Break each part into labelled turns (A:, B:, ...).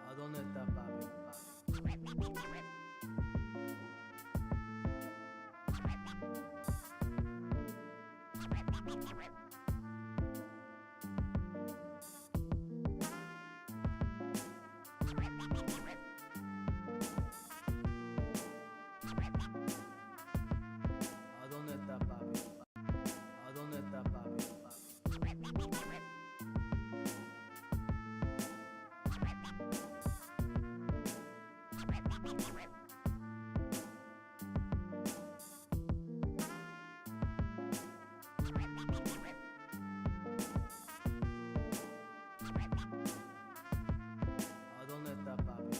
A: ¿A dónde está papi? ¿A dónde está papi? ¿A dónde está papi? ¿A dónde está papi?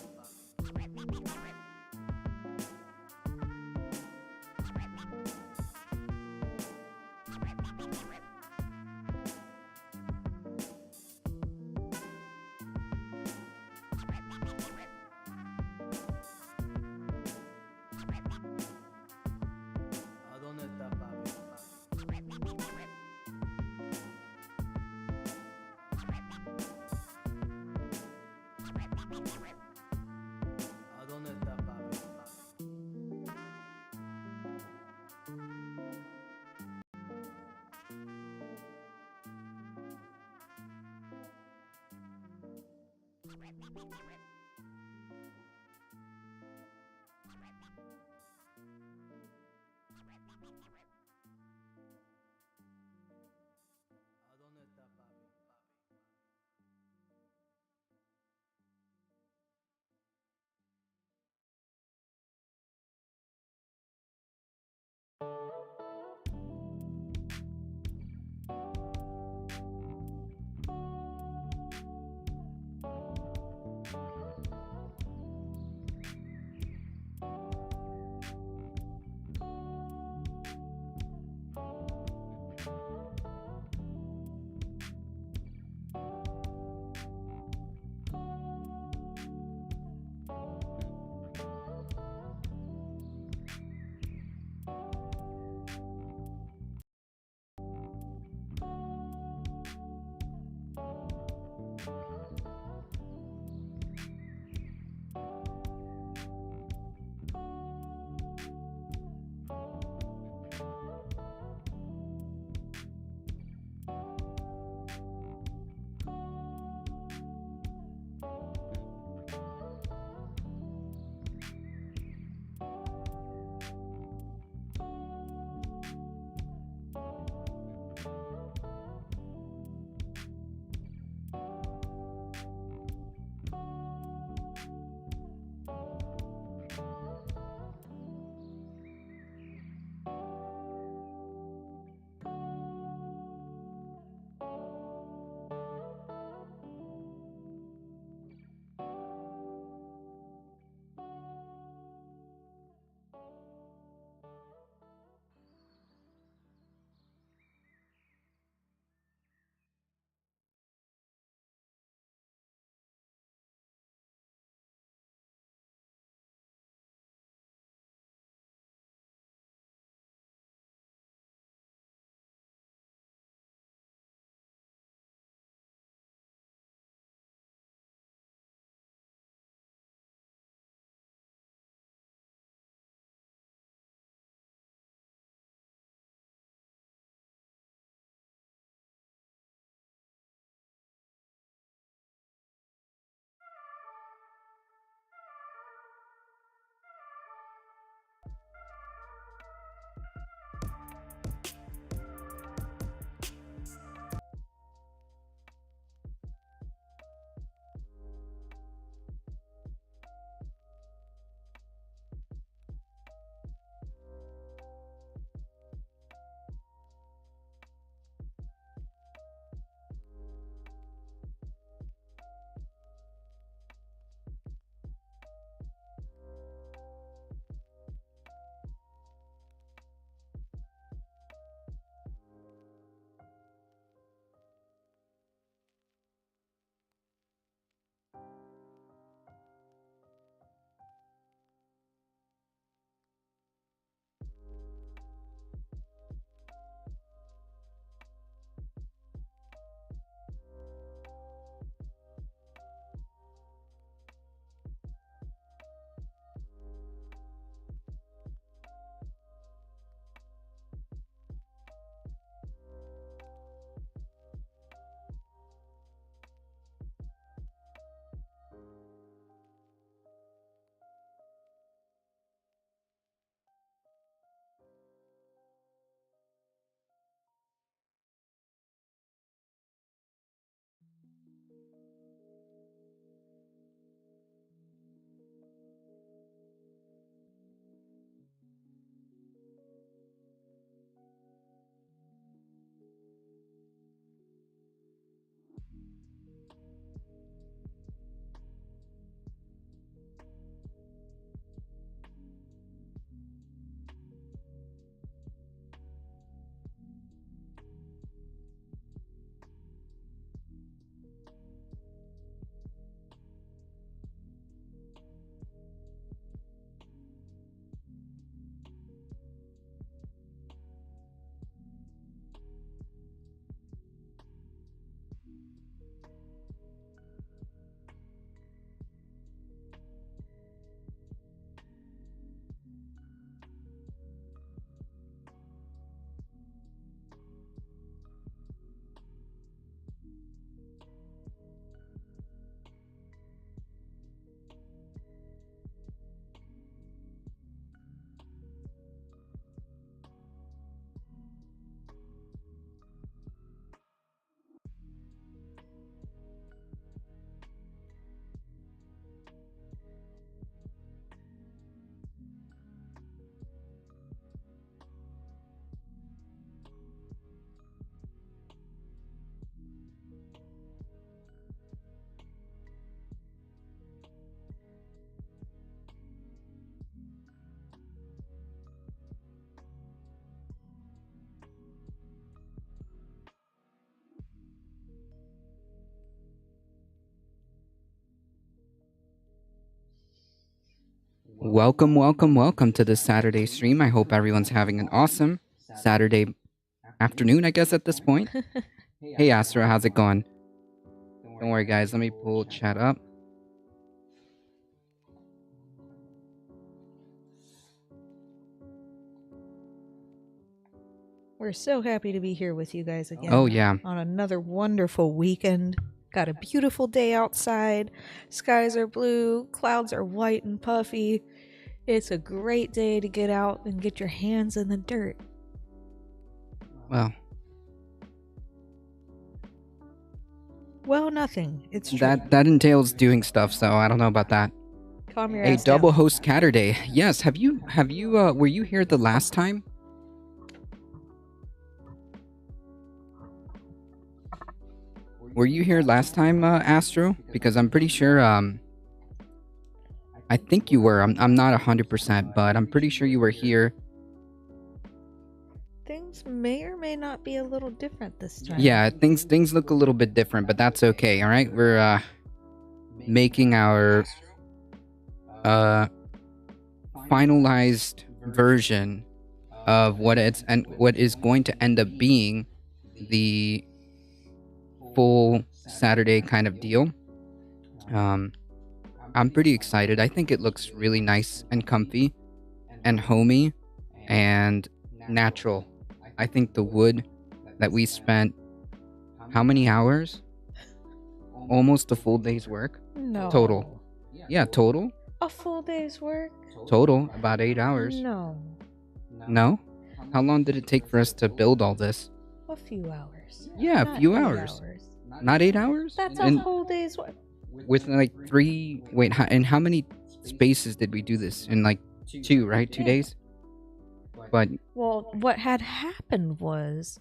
A: ¿A dónde está papi? ¿A dónde está papi? ¿A dónde está papi?
B: Welcome to this Saturday stream. I hope everyone's having an awesome Saturday afternoon, I guess, at this point. Hey, Astro, how's it going? Don't worry, guys. Let me pull chat up.
C: We're so happy to be here with you guys again.
B: Oh, yeah.
C: On another wonderful weekend. Got a beautiful day outside. Skies are blue, clouds are white and puffy. It's a great day to get out and get your hands in the dirt. Well, nothing. It's true.
B: That entails doing stuff, so I don't know about that.
C: Calm your
B: Hey,
C: ass
B: double
C: down.
B: host Caturday. Yes, were you here the last time? Were you here last time, Astro? Because I'm pretty sure, I think you were. I'm not 100%, but I'm pretty sure you were here.
C: Things may or may not be a little different this time.
B: Yeah, things look a little bit different, but that's okay, alright? We're, making our, finalized version of what is going to end up being the full Saturday kind of deal. I'm pretty excited. I think it looks really nice and comfy and homey and natural. I think the wood that we spent how many hours? Almost a full day's work.
C: No.
B: Total. Yeah, total.
C: A full day's work?
B: Total, about 8 hours.
C: No.
B: No? How long did it take for us to build all this?
C: A few hours.
B: Yeah,
C: Not
B: a few
C: 8
B: hours. Not 8 hours?
C: That's
B: And
C: a whole day's work.
B: with like 3. Wait, and how many spaces did we do this in? Like 2, right? 2 days. But
C: Well, what had happened was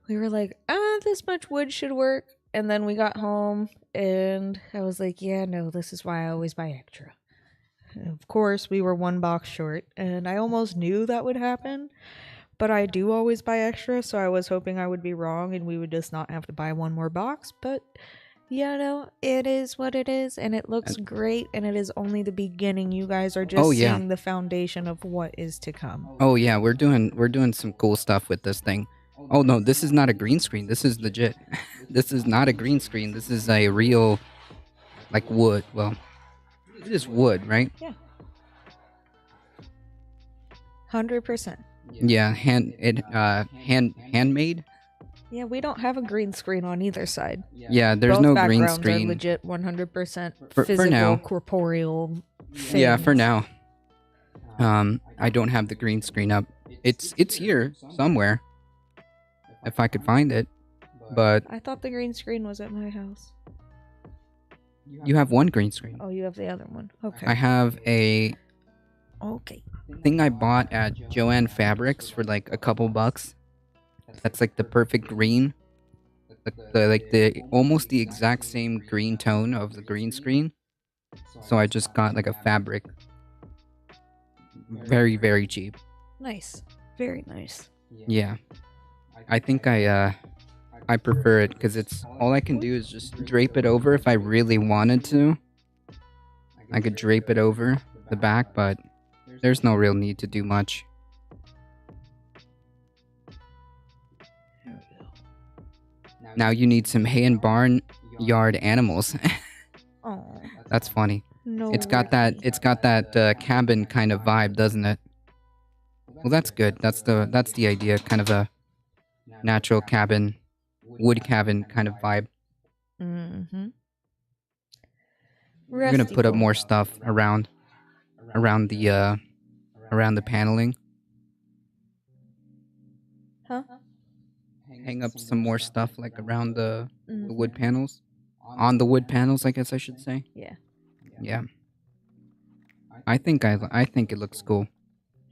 C: we were like, this much wood should work. And then we got home and I was like, yeah, no, this is why I always buy extra. And of course, we were one box short and I almost knew that would happen. But I do always buy extra, so I was hoping I would be wrong and we would just not have to buy one more box. But, it is what it is, and it looks great, and it is only the beginning. You guys are just seeing the foundation of what is to come.
B: oh yeah, we're doing some cool stuff with this thing. Oh no, this is not a green screen. This is legit. This is not a green screen. This is a real, like, wood. Well, it is wood, right?
C: Yeah. 100%.
B: Yeah, handmade.
C: Yeah, we don't have a green screen on either side.
B: Yeah, there's
C: Both
B: no
C: backgrounds
B: green
C: are
B: screen.
C: legit 100%
B: For
C: physical,
B: now.
C: corporeal things.
B: Yeah, for now. I don't have the green screen up. It's here somewhere, if I could find it. But
C: I thought the green screen was at my house.
B: you have one green screen.
C: Oh, you have the other one. Okay.
B: I have a
C: Okay.
B: thing I bought at Joann Fabrics for like a couple bucks. That's like the perfect green. The almost the exact same green tone of the green screen. So I just got like a fabric. Very, very cheap.
C: Nice. Very nice.
B: Yeah. I think I prefer it because it's all I can do is just drape it over if I really wanted to. I could drape it over the back, but there's no real need to do much.
C: There we go.
B: Now you need some hay and barn yard animals.
C: Oh.
B: That's funny.
C: No.
B: It's got that cabin kind of vibe, doesn't it? Well, that's good. That's the idea, kind of a natural cabin, wood cabin kind of vibe.
C: Mm-hmm.
B: We're gonna put up more stuff around the paneling.
C: Huh?
B: Hang up some more stuff like around the wood panels. On the wood panels, I guess I should say.
C: Yeah.
B: Yeah. I think it looks cool.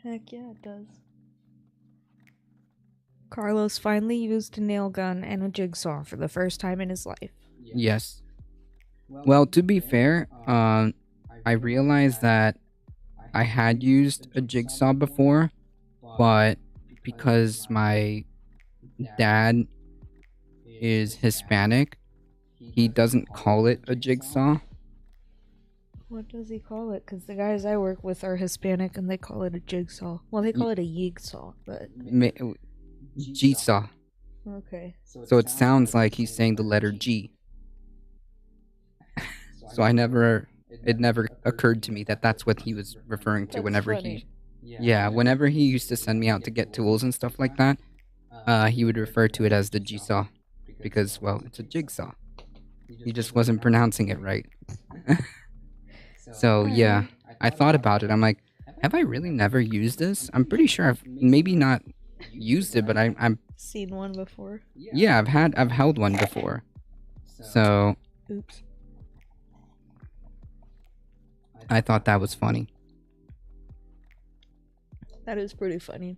C: Heck yeah, it does. Carlos finally used a nail gun and a jigsaw for the first time in his life.
B: Yes. Well, to be fair, I realized that I had used a jigsaw before, but because my dad is Hispanic, he doesn't call it a jigsaw.
C: What does he call it? Because the guys I work with are Hispanic and they call it a jigsaw. Well, they call it a yigsaw, but
B: Jigsaw.
C: okay.
B: So it sounds like he's saying the letter G. So it never occurred to me that that's what he was referring to
C: That's
B: whenever
C: funny.
B: whenever he used to send me out to get tools and stuff like that, he would refer to it as the Jigsaw because, well, it's a jigsaw. He just wasn't pronouncing it right. So yeah, I thought about it. I'm like, have I really never used this? I'm pretty sure I've maybe not used it, but I'm
C: Seen one before.
B: yeah, I've held one before. So
C: Oops.
B: I thought that was funny.
C: That is pretty funny.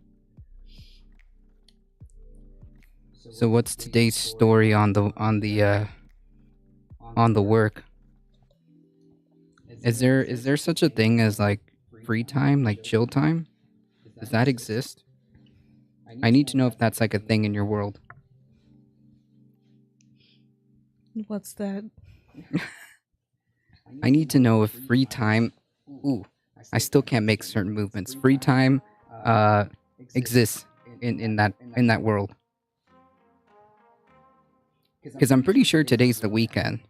B: So what's today's story on the work? Is there such a thing as like free time, like chill time? Does that exist? I need to know if that's like a thing in your world.
C: What's that?
B: I need to know if free time, ooh, I still can't make certain movements. Free time exists in that world. Because I'm pretty sure today's the weekend.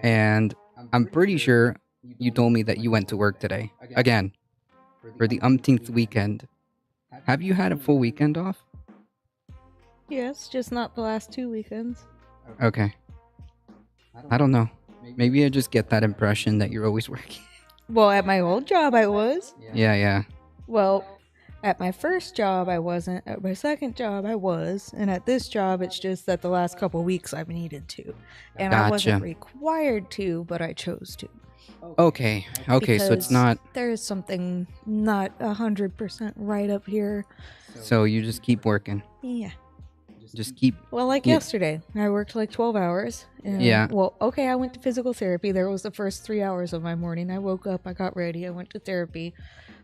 B: And I'm pretty sure you told me that you went to work today. Again, for the umpteenth weekend. Have you had a full weekend off?
C: Yes, just not the last 2 weekends.
B: Okay. I don't know. Maybe I just get that impression that you're always working.
C: Well, at my old job, I was.
B: Yeah.
C: Well, at my first job, I wasn't. At my second job, I was. And at this job, it's just that the last couple weeks I've needed to. And I wasn't
B: Gotcha.
C: required to, but I chose to.
B: Okay, so it's
C: Because
B: not.
C: There is something not 100% right up here.
B: So you just keep working.
C: Yeah.
B: Just keep.
C: Well, like
B: Yeah.
C: yesterday, I worked like 12 hours. And,
B: Yeah.
C: Well, okay, I went to physical therapy. There was the first 3 hours of my morning. I woke up, I got ready, I went to therapy,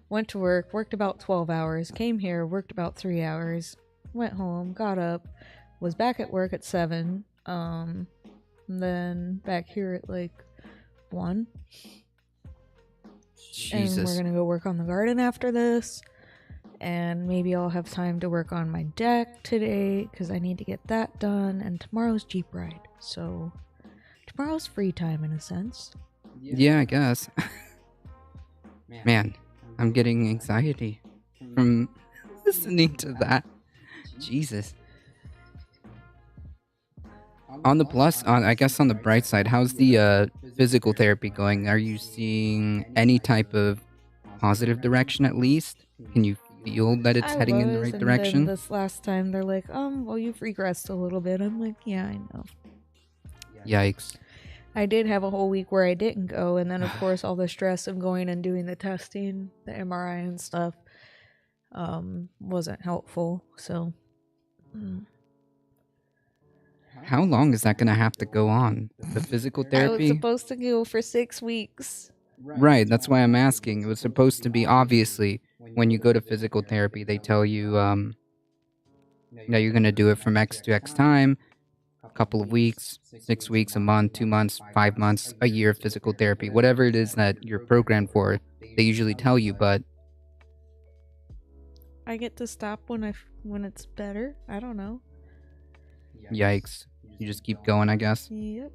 C: went to work, worked about 12 hours, came here, worked about 3 hours, went home, got up, was back at work at 7, then back here at like 1. And we're
B: Jesus.
C: gonna go work on the garden after this. And maybe I'll have time to work on my deck today because I need to get that done. And tomorrow's Jeep ride. So tomorrow's free time in a sense.
B: Yeah, I guess. Man, I'm getting anxiety from listening to that. Jesus. On the plus, I guess on the bright side, how's the physical therapy going? Are you seeing any type of positive direction at least? Can you feel that it's heading in the right
C: And
B: direction?
C: then this last time they're like, well, you've regressed a little bit. I'm like, yeah, I know.
B: Yikes.
C: I did have a whole week where I didn't go, and then of course all the stress of going and doing the testing, the MRI and stuff, wasn't helpful. So,
B: How long is that gonna have to go on? The physical
C: I was
B: therapy?
C: supposed to go for 6 weeks.
B: Right, that's why I'm asking. It was supposed to be, obviously, when you go to physical therapy, they tell you, that you're gonna do it from X to X time, a couple of weeks, 6 weeks, a month, 2 months, 5 months, a year of physical therapy, whatever it is that you're programmed for. They usually tell you, but
C: I get to stop when it's better. I don't know.
B: yikes. You just keep going, I guess.
C: Yep.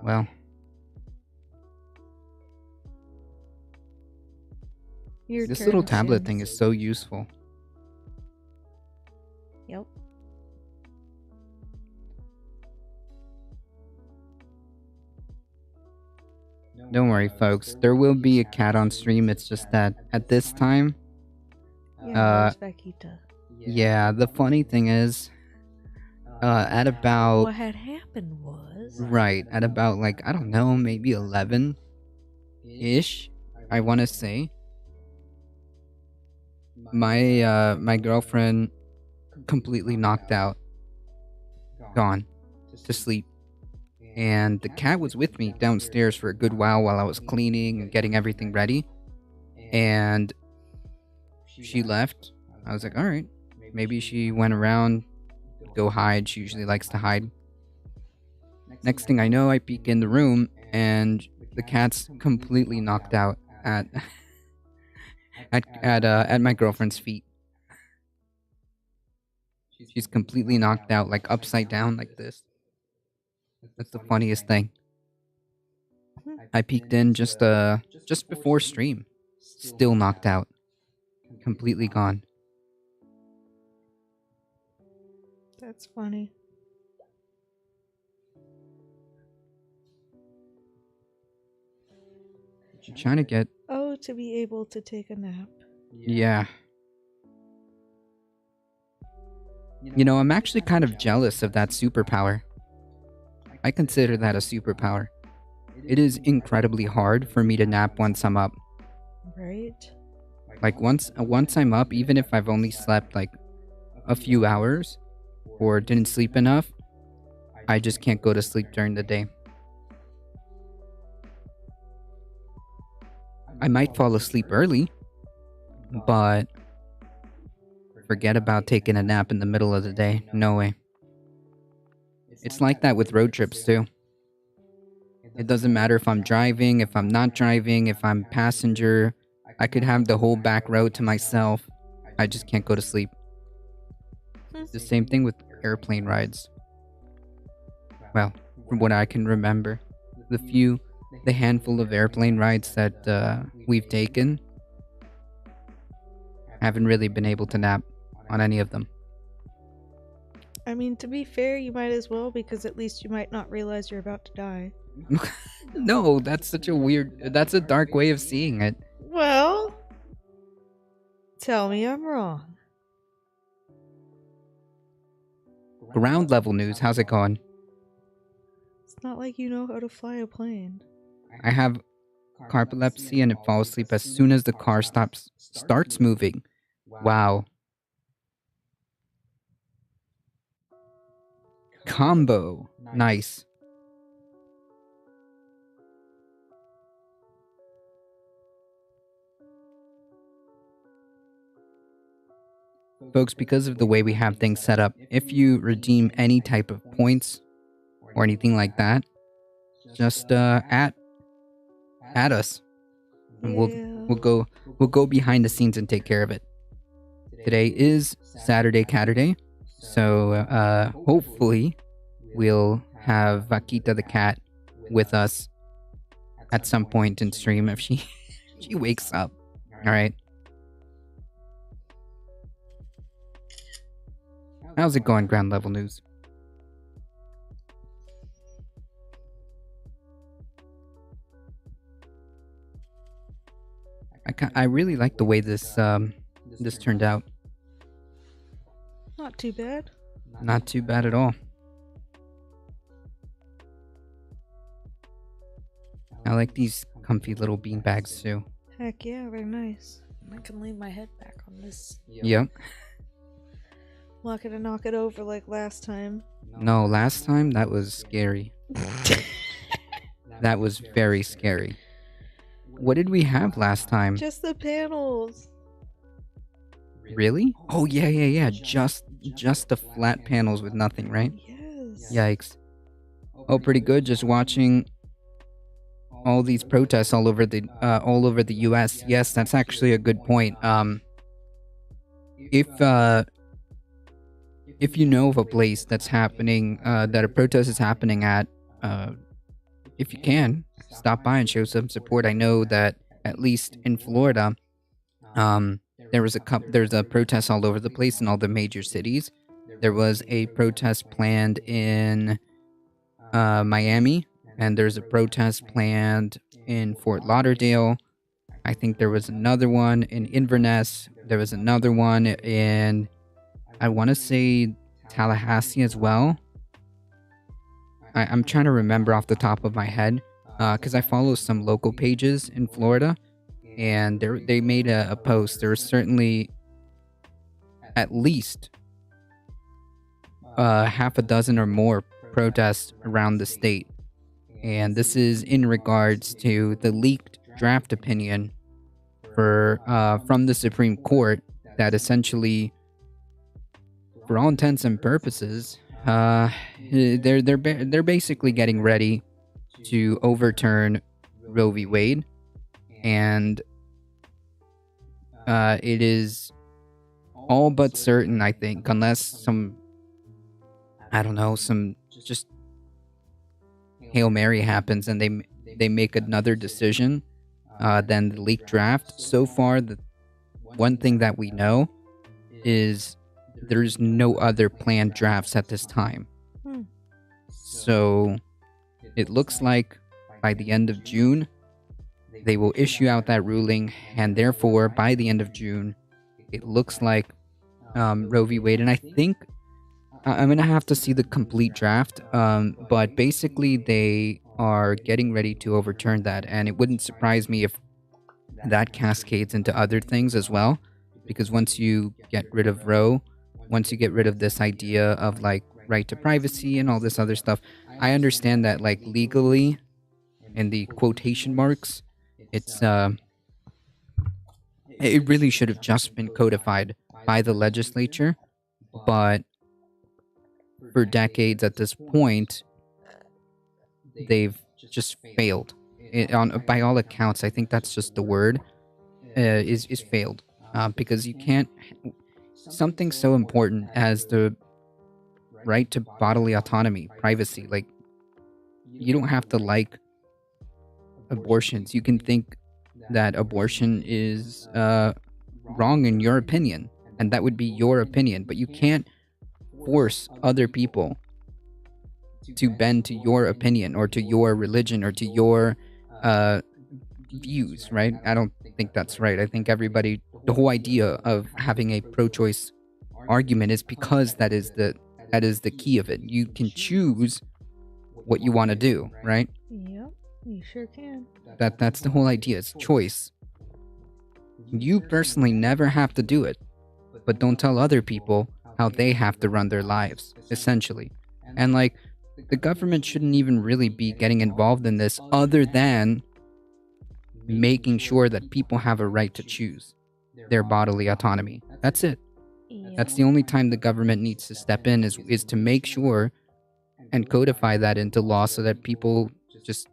B: Well,
C: Your
B: this
C: turn,
B: little tablet
C: Shins.
B: thing is so useful.
C: Yep.
B: Don't worry, folks. There will be a cat on stream. It's just that at this time,
C: Yeah, where's Vaquita?
B: yeah, the funny thing is, at about,
C: What had happened was
B: right, at about, like, I don't know, maybe 11-ish, I want to say, my girlfriend completely knocked out, gone, to sleep. And the cat was with me downstairs for a good while I was cleaning and getting everything ready. And she left. I was like, all right, maybe she went around, go hide. She usually likes to hide. Next thing I know, I peek in the room, and the cat's completely knocked out at at my girlfriend's feet. She's completely knocked out, like upside down, like this. That's the funniest thing. I peeked in just before stream, still knocked out, completely gone.
C: That's funny.
B: Trying to get
C: Oh, to be able to take a nap.
B: yeah. You know, I'm actually kind of jealous of that superpower. I consider that a superpower. It is incredibly hard for me to nap once I'm up.
C: Right?
B: Like once I'm up, even if I've only slept like a few hours or didn't sleep enough, I just can't go to sleep during the day. I might fall asleep early, but forget about taking a nap in the middle of the day. No way. It's like that with road trips too. It doesn't matter if I'm driving, if I'm not driving, if I'm passenger. I could have the whole back row to myself. I just can't go to sleep. The same thing with airplane rides. Well, from what I can remember, the handful of airplane rides that we've taken, haven't really been able to nap on any of them.
C: I mean, to be fair, you might as well, because at least you might not realize you're about to die.
B: No, that's a dark way of seeing it.
C: Well, tell me I'm wrong.
B: Ground level news, how's it going?
C: It's not like you know how to fly a plane.
B: I have carpolepsy and it falls asleep as soon as the car starts moving. Wow. Combo. Nice. Folks, because of the way we have things set up, if you redeem any type of points or anything like that, just at us, and we'll go behind the scenes and take care of it. Today is Saturday Caturday, so hopefully we'll have Vaquita the cat with us at some point in stream if she wakes up. All right. How's it going, ground level news? I really like the way this turned out.
C: Not too bad.
B: Not too bad at all. I like these comfy little bean bags too.
C: Heck yeah, very nice. I can lean my head back on this.
B: Yep.
C: Not gonna knock it over like last time.
B: No, last time that was scary. That was very scary. What did we have last time?
C: Just the panels.
B: Really? Oh yeah. Just the flat panels with nothing, right?
C: Yes.
B: Yikes. Oh, pretty good. Just watching all these protests all over the U.S. Yes, that's actually a good point. If you know of a place that's happening, that a protest is happening at, if you can, stop by and show some support. I know that at least in Florida, there's a protest all over the place in all the major cities. There was a protest planned in Miami, and there's a protest planned in Fort Lauderdale. I think there was another one in Inverness. There was another one in, I want to say, Tallahassee as well. I'm trying to remember off the top of my head, because I follow some local pages in Florida, and they made a post. There was certainly at least half a dozen or more protests around the state. And this is in regards to the leaked draft opinion from the Supreme Court that essentially, for all intents and purposes, Uh, they're basically getting ready to overturn Roe v. Wade, and it is all but certain, I think, unless some, I don't know, some just Hail Mary happens and they make another decision than the leaked draft. So far, the one thing that we know is there's no other planned drafts at this time.
C: Hmm.
B: So it looks like by the end of June, they will issue out that ruling, and therefore, by the end of June, it looks like Roe v. Wade. And I think I'm going to have to see the complete draft, but basically, they are getting ready to overturn that, and it wouldn't surprise me if that cascades into other things as well, because once you get rid of Roe, once you get rid of this idea of like right to privacy and all this other stuff, I understand that like legally, in the quotation marks, it's it really should have just been codified by the legislature, but for decades at this point, they've just failed. By all accounts, I think that's just the word, is failed, because you can't, something so important as the right to bodily autonomy, privacy, like you don't have to like abortions. You can think that abortion is wrong in your opinion, and that would be your opinion, but you can't force other people to bend to your opinion or to your religion or to your views, right? I don't think that's right. I think everybody, the whole idea of having a pro-choice argument is because that is the key of it. You can choose what you want to do, right?
C: Yep, you sure can.
B: That's the whole idea. It's choice. You personally never have to do it, but don't tell other people how they have to run their lives, essentially. And like, the government shouldn't even really be getting involved in this other than making sure that people have a right to choose their bodily autonomy. That's it. That's the only time the government needs to step in, is to make sure and codify that into law so that people just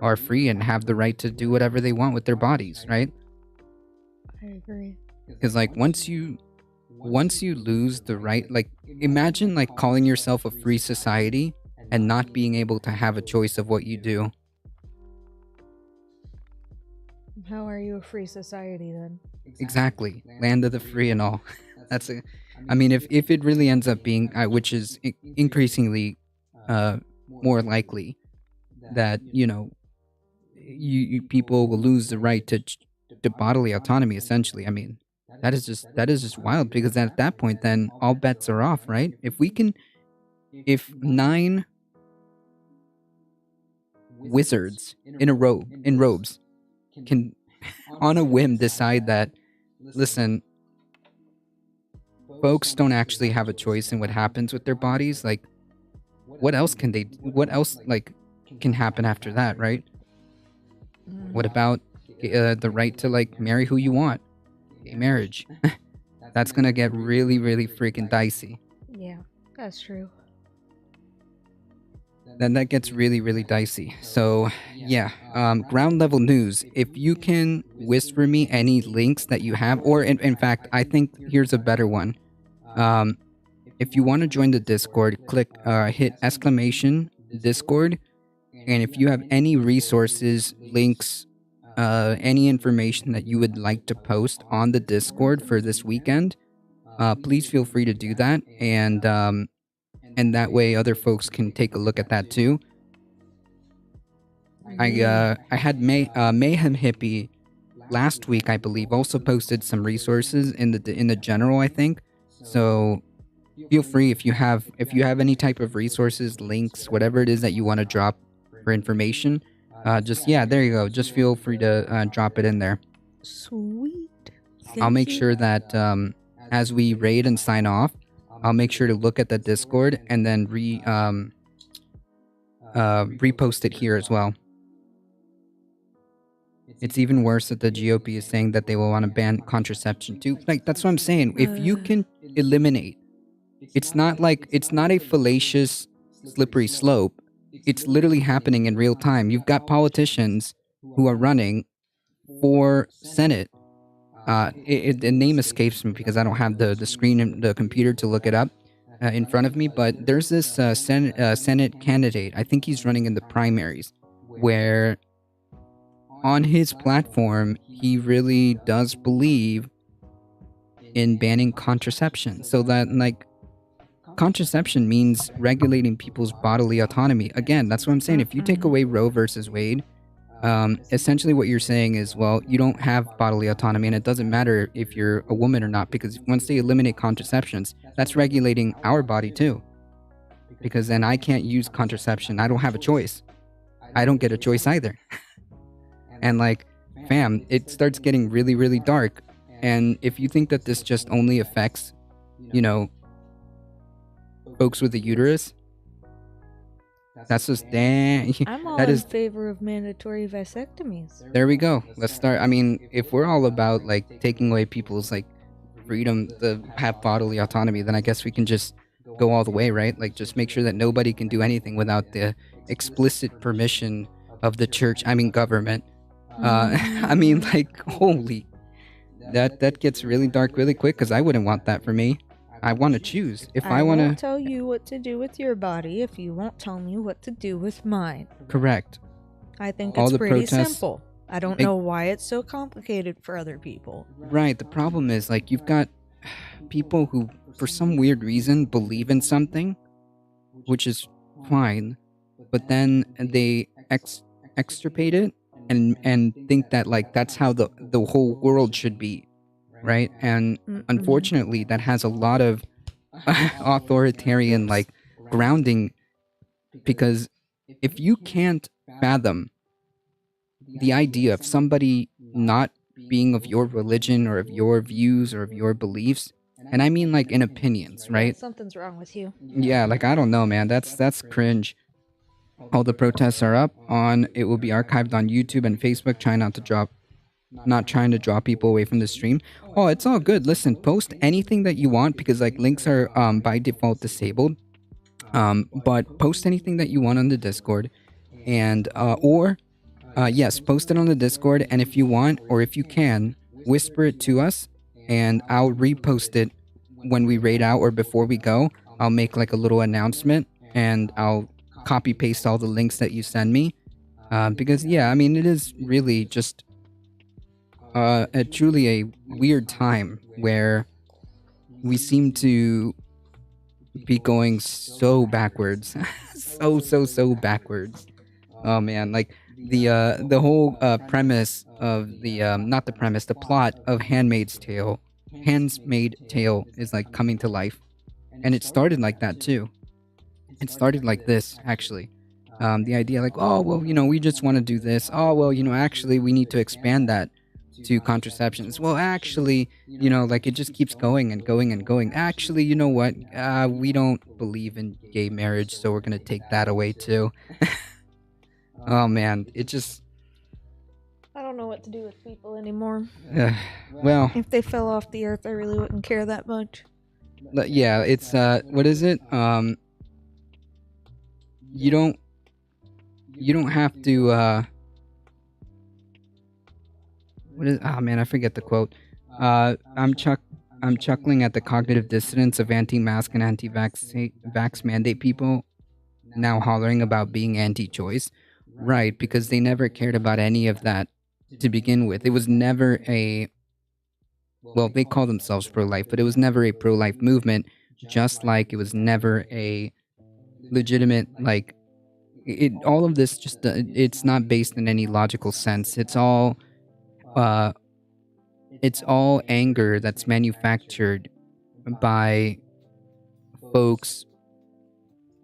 B: are free and have the right to do whatever they want with their bodies, right?
C: I agree.
B: Because like once you lose the right, like imagine like calling yourself a free society and not being able to have a choice of what you do.
C: How are you a free society then?
B: Exactly. Land of the free and all. I mean, if it really ends up being, which is increasingly more likely, that, you know, you people will lose the right to bodily autonomy, essentially. I mean, that is just wild, because at that point, then all bets are off, right? If 9 wizards in robes can on a whim decide that, listen, folks don't actually have a choice in what happens with their bodies, like what else like can happen after that, right? What about the right to like marry who you want? Gay marriage. That's gonna get really, really freaking dicey.
C: Yeah, that's true.
B: Then that gets really, really dicey. So yeah, ground level news. If you can whisper me any links that you have, or in fact, I think here's a better one. If you want to join the Discord, hit exclamation Discord, and if you have any resources, links, any information that you would like to post on the Discord for this weekend, please feel free to do that, and that way other folks can take a look at that too. I had Mayhem Hippie last week, I believe, also posted some resources in the general, I think. So feel free, if you have any type of resources, links, whatever it is that you want to drop for information, there you go. Just feel free to drop it in there.
C: Sweet.
B: I'll make
C: Thank you.
B: sure that as we raid and sign off, I'll make sure to look at the Discord and then repost it here as well. It's even worse that the GOP is saying that they will want to ban contraception too. Like, that's what I'm saying. If you can eliminate it's not a fallacious slippery slope. It's literally happening in real time. You've got politicians who are running for Senate. The name escapes me because I don't have the screen and the computer to look it up in front of me. But there's this Senate candidate. I think he's running in the primaries, where on his platform he really does believe in banning contraception. So that contraception means regulating people's bodily autonomy. Again, that's what I'm saying. If you take away Roe versus Wade, essentially what you're saying is, well, you don't have bodily autonomy, and it doesn't matter if you're a woman or not, because once they eliminate contraceptions, that's regulating our body too. Because then I can't use contraception. I don't have a choice. I don't get a choice either. And fam, it starts getting really, really dark. And if you think that this just only affects, folks with a uterus, that's just dang.
C: I'm all
B: That
C: in
B: is,
C: favor of mandatory vasectomies.
B: there we go. Let's start. I mean, if we're all about taking away people's freedom to have bodily autonomy, then I guess we can just go all the way, right? Just make sure that nobody can do anything without the explicit permission of the church. I mean, government. I mean, holy, that gets really dark really quick, because I wouldn't want that for me. I want to choose. If I want
C: won't
B: to.
C: tell you what to do with your body if you won't tell me what to do with mine.
B: Correct.
C: I think
B: All
C: it's
B: the
C: pretty
B: protests-
C: simple. I don't know why it's so complicated for other people.
B: Right. The problem is, you've got people who, for some weird reason, believe in something, which is fine, but then they extirpate it and think that that's how the whole world should be, right? And unfortunately, that has a lot of authoritarian grounding, because if you can't fathom the idea of somebody not being of your religion or of your views or of your beliefs, and I mean in opinions, right?
C: Something's wrong with you.
B: Yeah, I don't know, man. That's cringe. All the protests are up on. It will be archived on YouTube and Facebook. Not trying to draw people away from the stream. Oh, it's all good. Listen, post anything that you want, because links are by default disabled. But post anything that you want on the Discord, and yes, post it on the Discord, and if you want, or if you can, whisper it to us, and I'll repost it when we raid out or before we go. I'll make a little announcement, and I'll copy paste all the links that you send me, because yeah, I mean, it is really just truly a weird time where we seem to be going so backwards. so backwards. Oh man, the whole premise of the plot of Handmaid's Tale is coming to life, and it started like that too. It started like this, actually. The idea oh, well, we just want to do this. Oh, well, actually we need to expand that to contraceptions. Well, actually, it just keeps going and going and going. Actually, you know what? We don't believe in gay marriage, so we're going to take that away too. Oh man, it just...
C: I don't know what to do with people anymore.
B: Well,
C: If they fell off the earth, I really wouldn't care that much.
B: yeah, it's what is it? You don't have to what is... Oh man, I forget the quote. I'm chuckling at the cognitive dissonance of anti-mask and anti-vax mandate people now hollering about being anti-choice. Right, because they never cared about any of that to begin with. It was never a... Well, they call themselves pro-life, but it was never a pro-life movement, just like it was never a legitimate, all of this just... it's not based in any logical sense. It's all anger that's manufactured by folks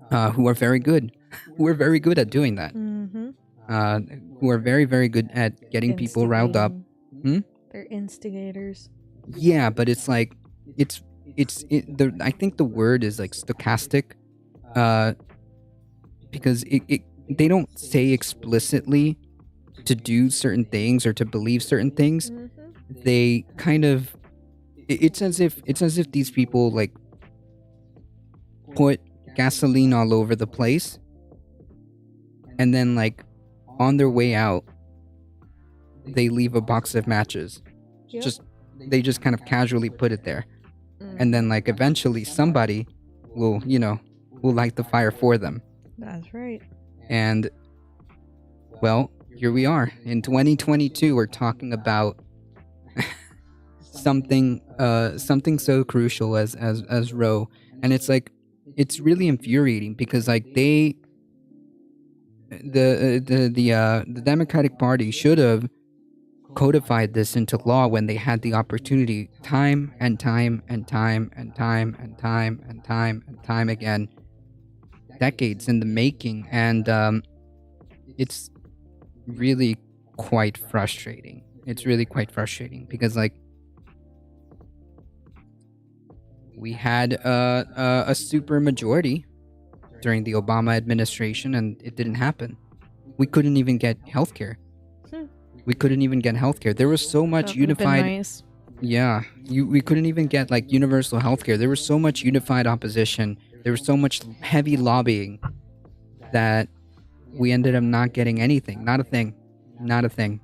B: who are very good. Who are very good at doing that. Who are very, very good at getting people riled up.
C: They're instigators.
B: Yeah, but it's I think the word is stochastic, because they don't say explicitly to do certain things or to believe certain things. They kind of... it's as if these people put gasoline all over the place, and then like on their way out, they leave a box of matches.
C: Yep.
B: They just kind of casually put it there, and then like eventually somebody will light the fire for them.
C: That's right.
B: And well, here we are in 2022. We're talking about something so crucial as Roe, and it's like it's really infuriating because like the Democratic Party should have codified this into law when they had the opportunity time and time and time and time and time and time and time again, decades in the making. And it's really quite frustrating. It's really quite frustrating because like we had a super majority during the Obama administration and it didn't happen. We couldn't even get healthcare. We couldn't even get healthcare. There was so much unified.
C: Nice.
B: Yeah, we couldn't even get like universal healthcare. There was so much unified opposition. There was so much heavy lobbying that we ended up not getting anything. Not a thing. Not a thing.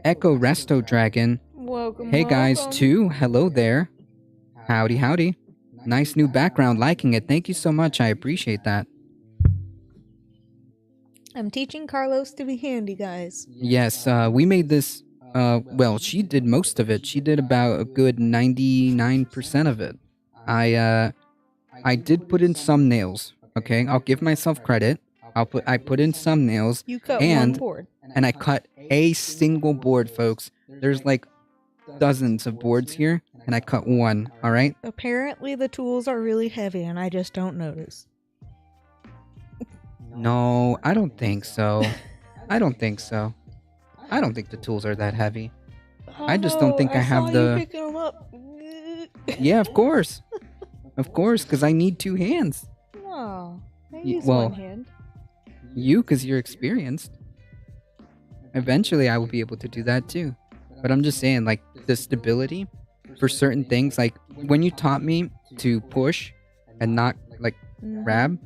B: Echo Resto Dragon.
C: Welcome.
B: Hey guys,
C: welcome.
B: too. Hello there. Howdy, howdy. Nice new background. Liking it. Thank you so much. I appreciate that.
C: I'm teaching Carlos to be handy, guys.
B: Yes, we made this. Well, she did most of it. She did about a good 99% of it. I did put in some nails. Okay, I'll give myself credit. I put in some nails.
C: You cut
B: and
C: one board.
B: and I cut a single board, folks. There's like dozens of boards here, and I cut one. All right.
C: Apparently, the tools are really heavy, and I just don't notice.
B: No, I don't think so. I don't think so. I don't think the tools are that heavy. I just don't think I have
C: saw
B: the-
C: You picking them up.
B: Yeah, of course. Of course, because I need two hands.
C: No, I use
B: well-
C: one hand.
B: You, because you're experienced. Eventually, I will be able to do that too. But I'm just saying, like, the stability for certain things, like, when you taught me to push and not, like,
C: Mhm.
B: grab,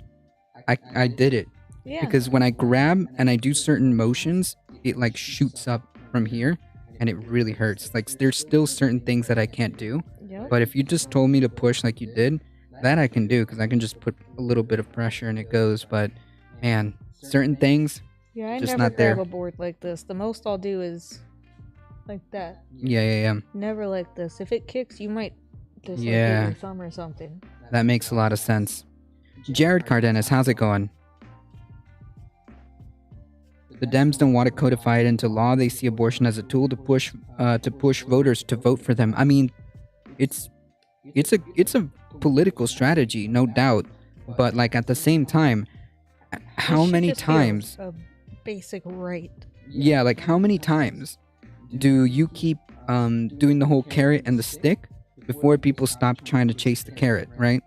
B: I did it.
C: Yeah.
B: Because when I grab and I do certain motions, it, like, shoots up from here, and it really hurts. Like, there's still certain things that I can't do.
C: Yep.
B: But if you just told me to push like you did, that I can do, because I can just put a little bit of pressure and it goes. But, man, certain things,
C: Yeah, I
B: just
C: never
B: not
C: grab
B: there.
C: a board like this. The most I'll do is like that.
B: yeah.
C: Never like this. If it kicks, you might just like,
B: Yeah.
C: hit your thumb or something.
B: That makes a lot of sense. Jared Cardenas, how's it going? The Dems don't want to codify it into law. They see abortion as a tool to push voters to vote for them. I mean, it's a political strategy, no doubt. But like at the same time, how
C: It should
B: many
C: just be
B: times?
C: a basic right.
B: Yeah, like how many times do you keep doing the whole carrot and the stick before people stop trying to chase the carrot, right?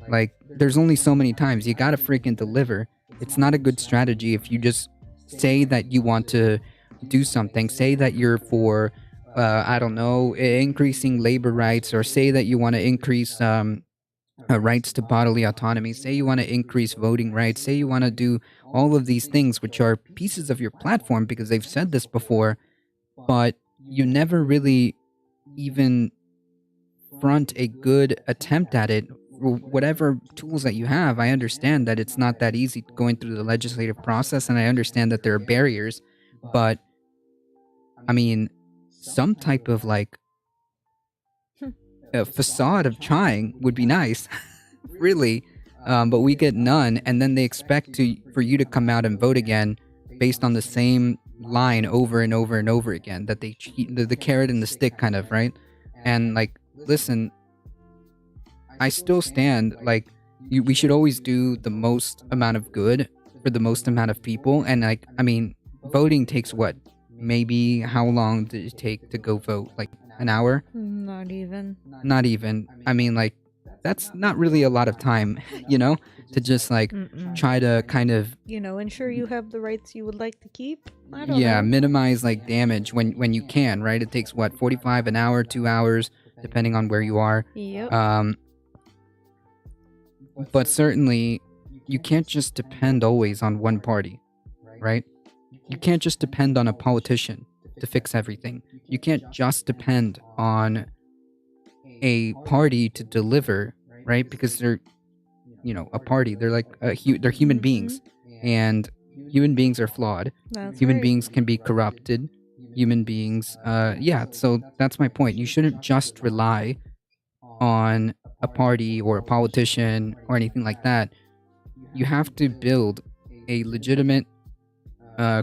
B: Like there's only so many times. You gotta freaking deliver. It's not a good strategy if you just say that you want to do something. Say that you're for, I don't know, increasing labor rights, or say that you want to increase rights to bodily autonomy. Say you want to increase voting rights. Say you want to do all of these things, which are pieces of your platform because they've said this before, but you never really even front a good attempt at it. Whatever tools that you have, I understand that it's not that easy going through the legislative process, and I understand that there are barriers, but I mean, some type of like a facade of trying would be nice, really. But we get none, and then they expect for you to come out and vote again based on the same line over and over and over again, that they cheat, the carrot and the stick kind of, right? And like, listen, I still stand, like, we should always do the most amount of good for the most amount of people. And like, I mean, voting takes what? Maybe how long did it take to go vote? Like an hour?
C: Not even.
B: Not even. I mean, like, that's not really a lot of time, you know, to just like try to kind of,
C: ensure you have the rights you would like to keep. I don't
B: yeah,
C: know.
B: minimize like damage when you can, right? It takes what, 45 an hour, 2 hours, depending on where you are.
C: Yep.
B: But certainly, you can't just depend always on one party, right? You can't just depend on a politician to fix everything. You can't just depend on a party to deliver, right? Because they're, a party. They're like they're human beings, and human beings are flawed.
C: That's
B: Human
C: right.
B: beings can be corrupted. Human beings, yeah. So that's my point. You shouldn't just rely on a party or a politician or anything like that. You have to build a legitimate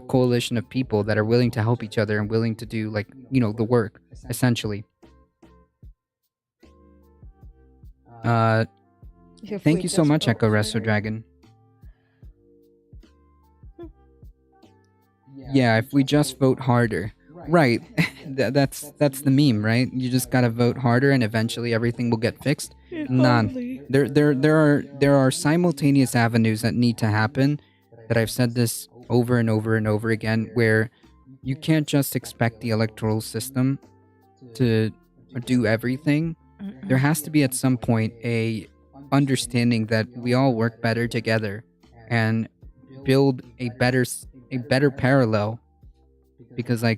B: coalition of people that are willing to help each other and willing to do the work, essentially.
C: If
B: Thank
C: we
B: you so
C: just
B: much,
C: vote
B: Echo Resto
C: harder.
B: Dragon. Yeah, if we just vote harder. Right. That's the meme, right? You just gotta vote harder and eventually everything will get fixed.
C: If
B: None.
C: only.
B: There are simultaneous avenues that need to happen, that I've said this over and over and over again, where you can't just expect the electoral system to do everything. There has to be at some point a understanding that we all work better together and build a better parallel, because I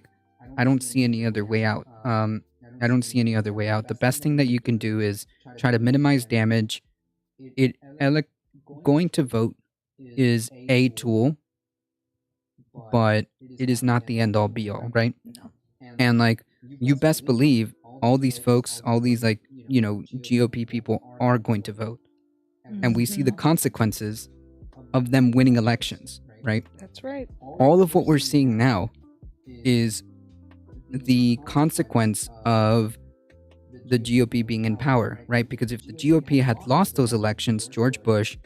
B: don't see any other way out. I don't see any other way out. The best thing that you can do is try to minimize damage. Going to vote is a tool, but it is not the end all be all, right?
C: No.
B: And you best believe all these folks, all these GOP people are going to vote. And we see the consequences of them winning elections, right?
C: That's right.
B: All of what we're seeing now is the consequence of the GOP being in power, right? Because if the GOP had lost those elections, George Bush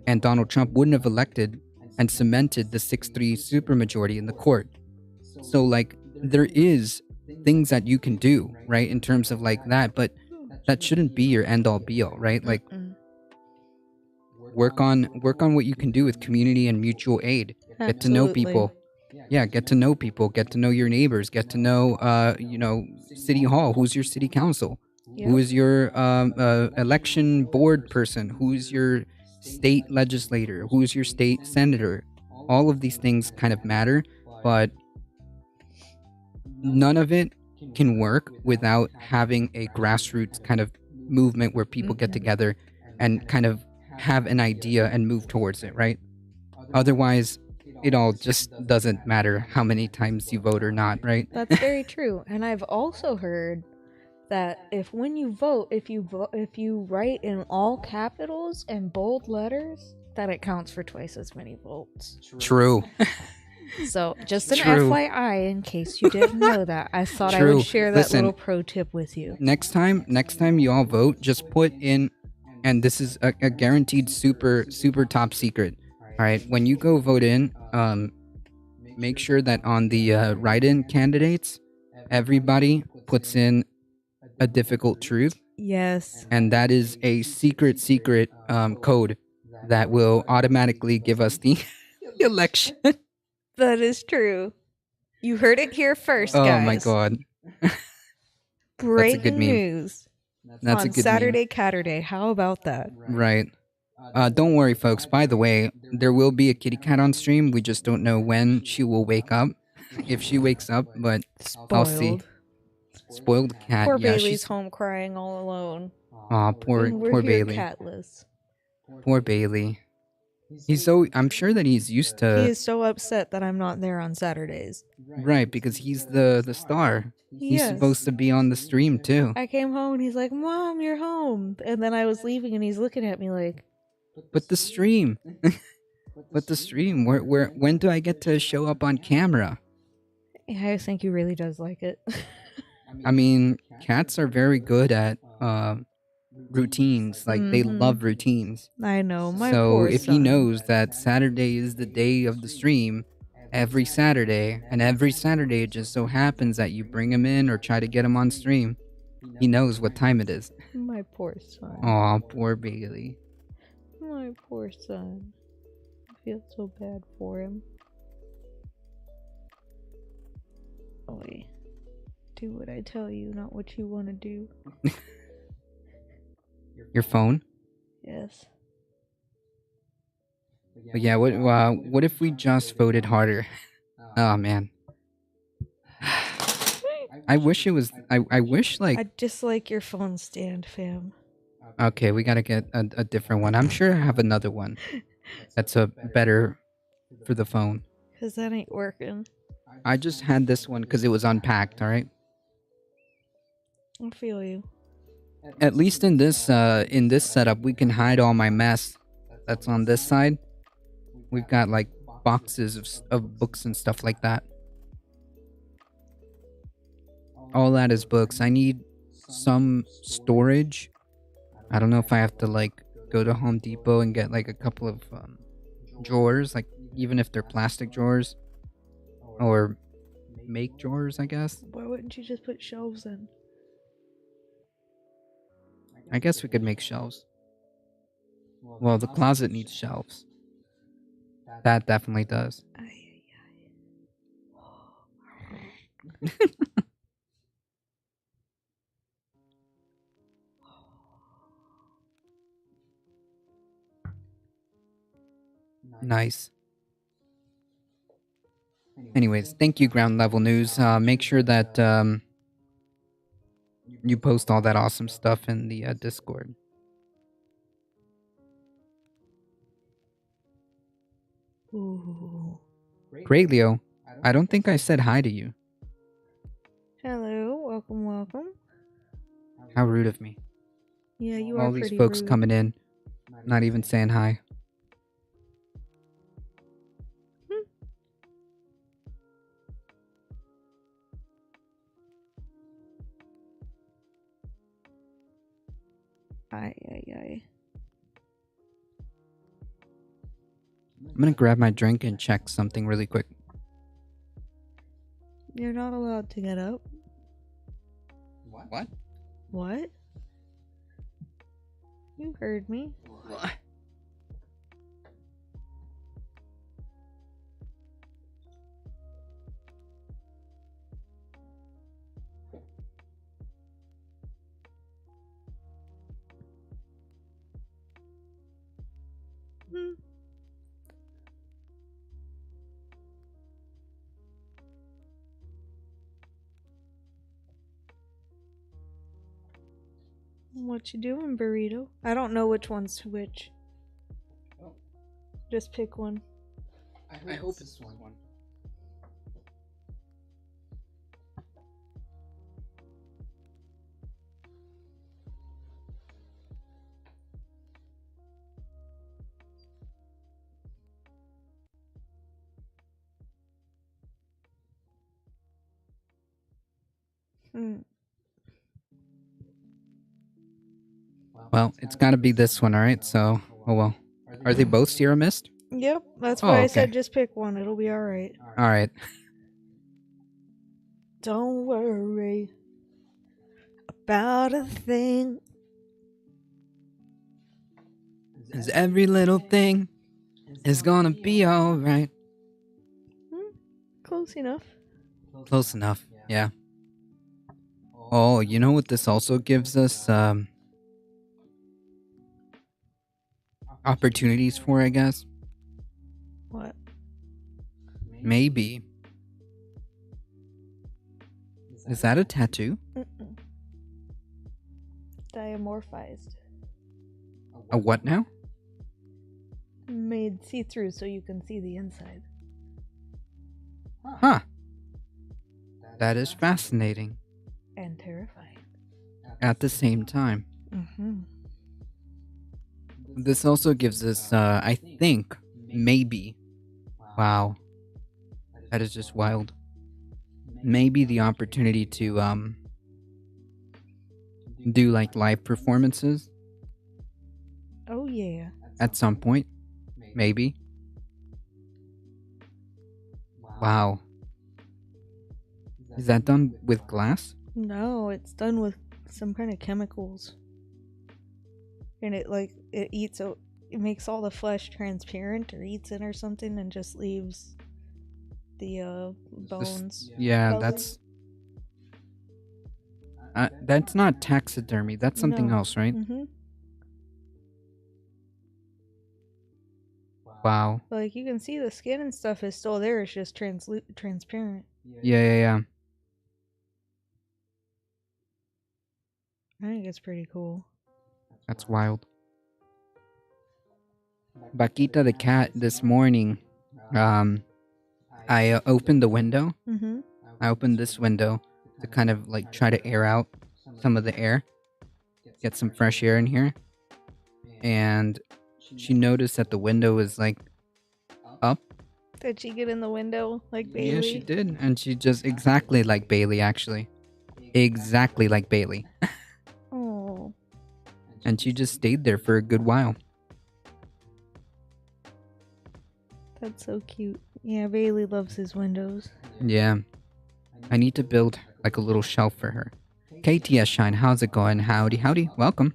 B: and Donald Trump wouldn't have elected and cemented the 6-3 supermajority in the court. So there is things that you can do, right, in terms of that, but that shouldn't be your end all be all, right? Work on what you can do with community and mutual aid. Get to know
C: Absolutely.
B: people. Yeah, get to know people. Get to know your neighbors. Get to know, City Hall. Who's your city council?
C: Yep.
B: Who is your election board person? Who's your state legislator? Who's your state senator? All of these things kind of matter, but none of it can work without having a grassroots kind of movement where people get together and kind of have an idea and move towards it, right? Otherwise, it all just doesn't matter how many times you vote or not, right?
C: That's very true. And I've also heard that when you vote, if you write in all capitals and bold letters, that it counts for twice as many votes.
B: True.
C: So, just an
B: True.
C: FYI, in case you didn't know that, I thought I
B: True.
C: would share that
B: Listen.
C: little pro tip with you.
B: Next time you all vote, just put in, and this is a guaranteed super top secret. All right, when you go vote in, make sure that on the write-in candidates, everybody puts in a difficult truth,
C: Yes.
B: and that is a secret code that will automatically give us the election.
C: That is true. You heard it here first,
B: Oh
C: guys.
B: my god.
C: Breaking
B: good meme.
C: news
B: That's a
C: on
B: good
C: Saturday, Caturday. How about that?
B: meme. Right. Don't worry, folks. By the way, there will be a kitty cat on stream. We just don't know when she will wake up. If she wakes up, but I'll see. Spoiled cat.
C: Poor
B: Yeah,
C: Bailey's
B: she's.
C: home crying all alone.
B: Aw, poor
C: And we're here
B: Bailey.
C: catless.
B: Poor Bailey. I'm sure that he's used to.
C: He is so upset that I'm not there on Saturdays.
B: Right, because he's the star. He's
C: Yes.
B: supposed to be on the stream too.
C: I came home and he's like, "Mom, you're home." And then I was leaving and he's looking at me like,
B: But the stream. But the stream. When do I get to show up on camera?
C: yeah, I think he really does like it.
B: I mean, cats are very good at routines. They love routines.
C: I know, my
B: So
C: poor
B: if
C: son.
B: he knows that Saturday is the day of the stream, every Saturday, and every Saturday it just so happens that you bring him in or try to get him on stream, he knows what time it is.
C: My poor son.
B: Aw, poor Bailey.
C: My poor son. I feel so bad for him. Boy, do what I tell you, not what you want to do.
B: Your phone?
C: Yes.
B: But yeah, what if we just voted harder? Oh man. I wish it was. I wish like.
C: I dislike your phone stand, fam.
B: Okay, we gotta get a different one. I'm sure I have another one that's a better for the phone.
C: Cause that ain't working.
B: I just had this one because it was unpacked. All right.
C: I feel you.
B: At least in this setup, we can hide all my mess that's on this side. We've got like boxes of books and stuff like that. All that is books. I need some storage. I don't know if I have to like go to Home Depot and get like a couple of drawers, like even if they're plastic drawers, or make drawers, I guess.
C: Why wouldn't you just put shelves in?
B: I guess we could make shelves. Well, the closet needs shelves. That definitely does. Nice. Anyways, thank you, Ground Level News. Make sure that you post all that awesome stuff in the Discord.
C: Ooh.
B: Great, Leo. I don't think I said hi to you.
C: Hello, welcome.
B: How rude of me.
C: Yeah, you are
B: All these
C: pretty
B: folks
C: rude.
B: coming in, not even saying hi.
C: Aye.
B: I'm gonna grab my drink and check something really quick.
C: You're not allowed to get up.
B: What?
C: What? You heard me. What you doing, burrito? I don't know which one's which. Just pick one.
B: I hope it's one. Well, it's gotta be this one, alright? So, oh well. Are they both Sierra Mist?
C: Yep, that's
B: Oh,
C: why I
B: okay.
C: said just pick one. It'll be alright.
B: Alright.
C: Don't worry about a thing.
B: 'Cause every little thing is gonna be alright.
C: Close enough.
B: Close enough, yeah. Oh, you know what this also gives us? Opportunities for, I guess?
C: What?
B: Maybe. Is that a tattoo?
C: Diamorphized.
B: A what now?
C: Made see-through so you can see the inside.
B: Huh. That is fascinating.
C: And terrifying.
B: At the same time. This also gives us, I think, maybe. Wow. That is just wild. Maybe the opportunity to, do like live performances.
C: Oh, yeah.
B: At some point. Maybe. Wow. Is that done with glass?
C: No, it's done with some kind of chemicals. And it makes all the flesh transparent or eats it or something and just leaves the bones.
B: Yeah,
C: frozen.
B: that's not taxidermy. That's something
C: No.
B: else, right? Wow.
C: Like, you can see the skin and stuff is still there. It's just transparent.
B: Yeah.
C: I think it's pretty cool.
B: That's wild. Bakita the cat this morning, I opened the window.
C: Mm-hmm.
B: I opened this window to kind of like try to air out some of the air, get some fresh air in here. And she noticed that the window was like up.
C: Did she get in the window like Bailey?
B: Yeah, she did. And she just exactly like Bailey, actually. Exactly like Bailey.
C: Oh.
B: And she just stayed there for a good while.
C: That's so cute. Yeah, Bailey loves his windows.
B: Yeah. I need to build like a little shelf for her. KTS Shine, how's it going? Howdy. Welcome.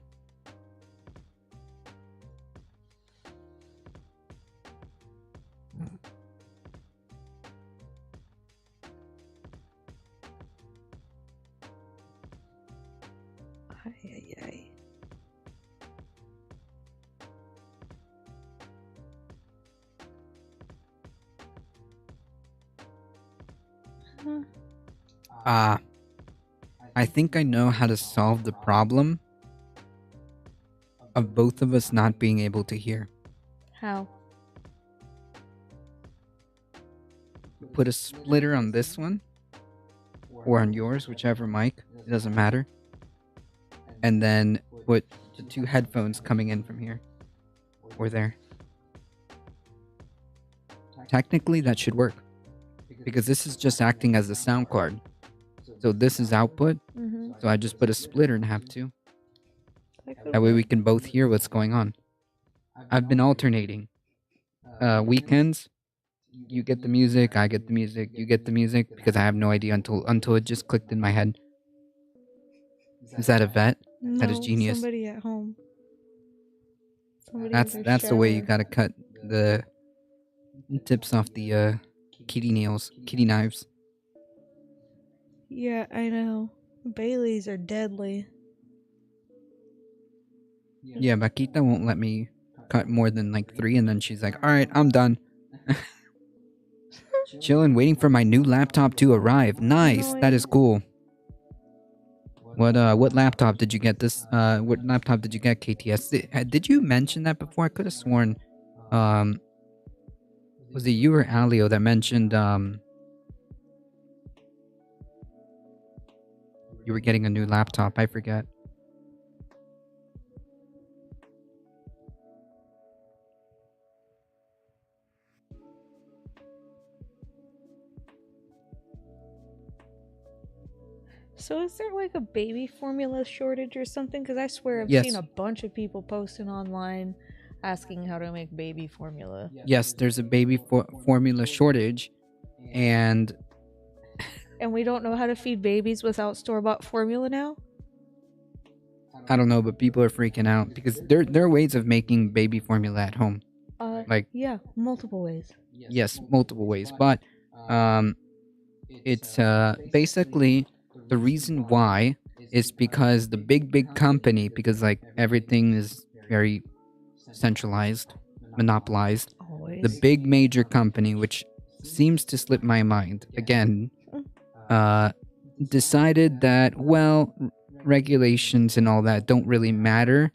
C: Ay.
B: I think I know how to solve the problem of both of us not being able to hear.
C: How?
B: Put a splitter on this one, or on yours, whichever mic, it doesn't matter. And then put the two headphones coming in from here, or there. Technically, that should work, because this is just acting as a sound card. So this is output,
C: Mm-hmm.
B: so I just put a splitter and have two. That way we can both hear what's going on. I've been alternating. Weekends, you get the music, I get the music, you get the music, because I have no idea until it just clicked in my head. Is that a vet?
C: No,
B: That is genius.
C: Somebody at home. Somebody
B: That's the way you gotta cut the tips off the kitty knives.
C: Yeah, I know. Baileys are deadly.
B: Yeah, Bakita won't let me cut more than like 3, and then she's like, "All right, I'm done." Chilling, waiting for my new laptop to arrive. Nice, that is cool. What laptop did you get? What laptop did you get, KTS? Did you mention that before? I could have sworn, was it you or Alio that mentioned you were getting a new laptop? I forget.
C: So is there like a baby formula shortage or something? Because I swear I've
B: Yes.
C: seen a bunch of people posting online asking how to make baby formula.
B: Yes, there's a baby formula shortage, and
C: And we don't know how to feed babies without store-bought formula now?
B: I don't know, but people are freaking out because there are ways of making baby formula at home. Like,
C: yeah, multiple ways.
B: yes, multiple ways, but it's basically the reason why is because the big company, because like everything is very centralized, monopolized.
C: Always.
B: The big major company, which seems to slip my mind again, decided that, well, regulations and all that don't really matter,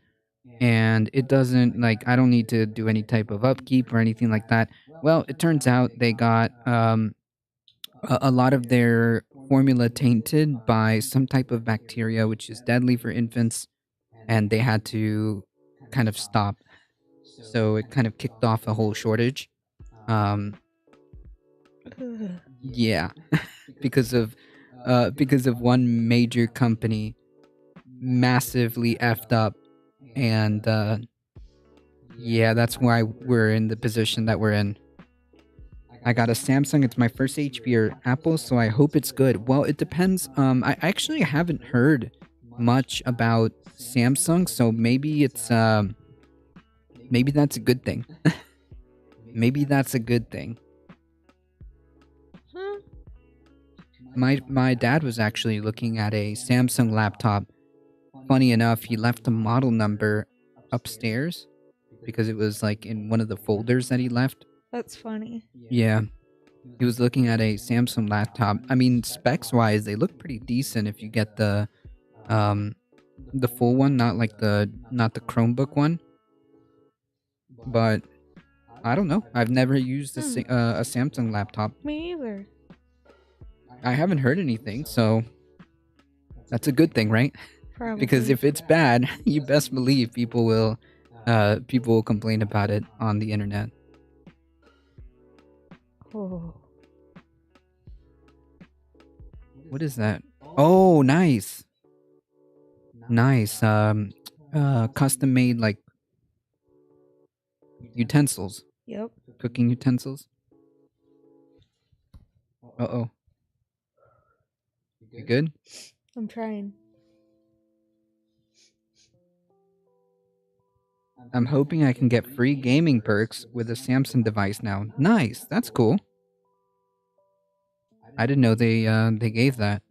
B: and it doesn't, like, I don't need to do any type of upkeep or anything like that. Well, it turns out they got a lot of their formula tainted by some type of bacteria which is deadly for infants, and they had to kind of stop. So it kind of kicked off a whole shortage. Yeah, because of one major company massively effed up, and yeah, that's why we're in the position that we're in. I got a Samsung. It's my first HP or Apple, so I hope it's good. Well, it depends. I actually haven't heard much about Samsung, so maybe it's maybe that's a good thing. Maybe that's a good thing. My dad was actually looking at a Samsung laptop. Funny enough, he left the model number upstairs because it was like in one of the folders that he left.
C: That's funny.
B: Yeah. He was looking at a Samsung laptop. I mean, specs wise, they look pretty decent if you get um the full one, not the Chromebook one. But I don't know. I've never used a Samsung laptop.
C: Me either.
B: I haven't heard anything, so that's a good thing, right?
C: Probably.
B: Because if it's bad, you best believe people will complain about it on the internet.
C: Oh.
B: What is that? Oh, nice. Nice. Custom made like utensils,
C: Yep.
B: cooking utensils. Uh-oh. You good?
C: I'm trying.
B: I'm hoping I can get free gaming perks with a Samsung device now. Nice. That's cool. I didn't know they gave that.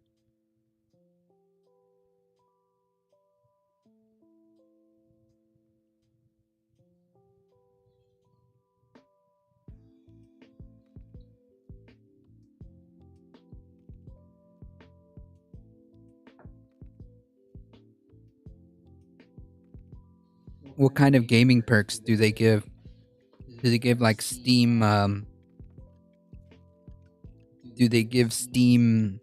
B: What kind of gaming perks do they give? Do they give like Steam do they give Steam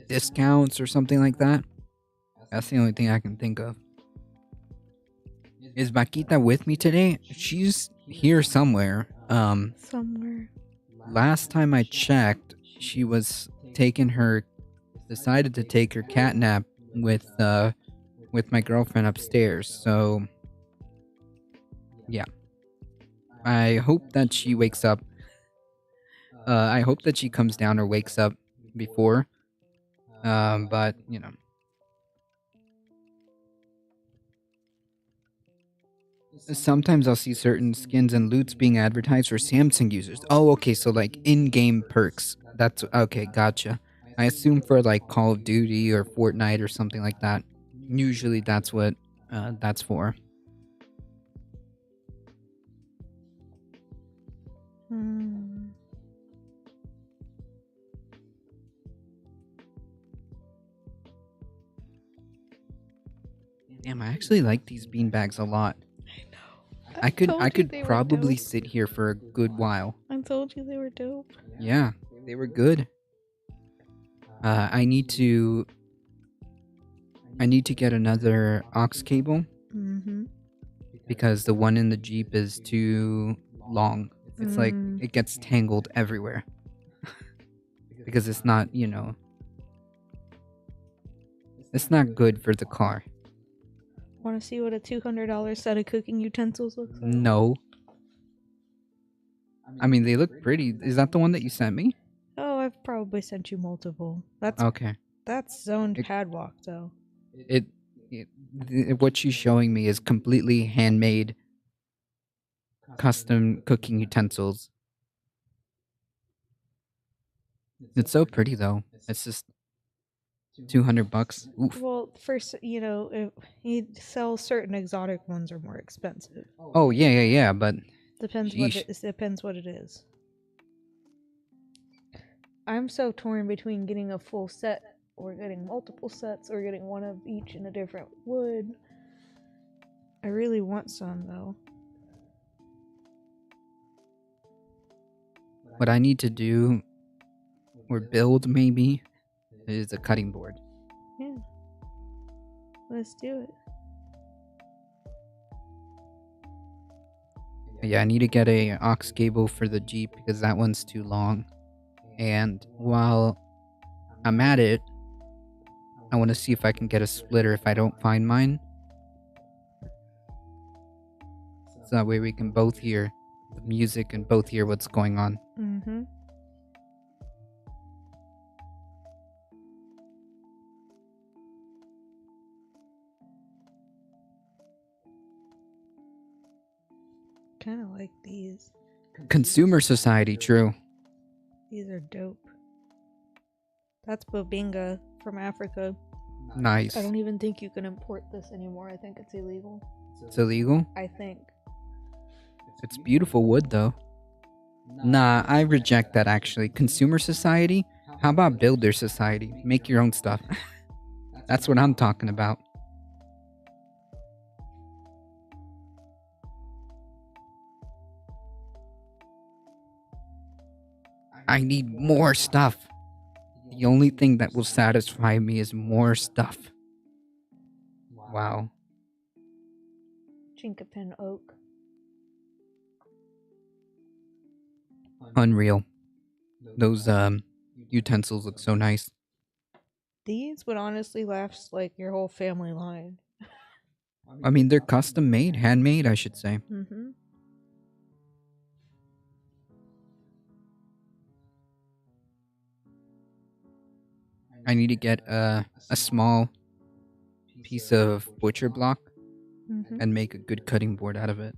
B: discounts or something like that? That's the only thing I can think of. Is Vaquita with me today? She's here somewhere.
C: Somewhere.
B: Last time I checked, she was decided to take her cat nap with my girlfriend upstairs. So yeah. I hope that she wakes up. I hope that she comes down or wakes up before. But you know. Sometimes I'll see certain skins and loots being advertised for Samsung users. Oh, okay, so like in-game perks. That's okay, gotcha. I assume for like Call of Duty or Fortnite or something like that. Usually that's what that's for. Damn, I actually like these beanbags a lot. I could probably sit here for a good while.
C: I told you they were dope.
B: Yeah, they were good. I need to get another aux cable.
C: Mm-hmm.
B: Because the one in the Jeep is too long. It's like it gets tangled everywhere. Because it's not, it's not good for the car.
C: Want to see what a $200 set of cooking utensils looks like?
B: No. I mean, they look pretty. Is that the one that you sent me?
C: Oh, I've probably sent you multiple. That's
B: okay.
C: That's zoned padlock, though.
B: What she's showing me is completely handmade, custom cooking utensils. It's so pretty though. It's just $200. Oof.
C: Well, first, he sells certain exotic ones are more expensive.
B: Oh yeah. But
C: depends what it is. I'm so torn between getting a full set or getting multiple sets or getting one of each in a different wood. I really want some though.
B: What I need to do or build maybe is a cutting board.
C: Yeah. Let's do it.
B: Yeah, I need to get a aux cable for the Jeep because that one's too long. And while I'm at it, I want to see if I can get a splitter if I don't find mine. So that way we can both hear the music and both hear what's going on.
C: Mm-hmm. Kind of like these.
B: Consumer society, true.
C: These are dope. That's Bobinga from Africa.
B: Nice.
C: I don't even think you can import this anymore. I think it's illegal.
B: It's illegal?
C: I think.
B: It's beautiful wood, though. Nah, I reject that actually. Consumer society? How about builder society? Make your own stuff. That's what I'm talking about. I need more stuff. The only thing that will satisfy me is more stuff. Wow.
C: Chinkapin oak.
B: Unreal. Those utensils look so nice.
C: These would honestly last like your whole family line.
B: I mean, they're custom made, handmade, I should say.
C: Mm-hmm.
B: I need to get a small piece of butcher block
C: Mm-hmm.
B: and make a good cutting board out of it.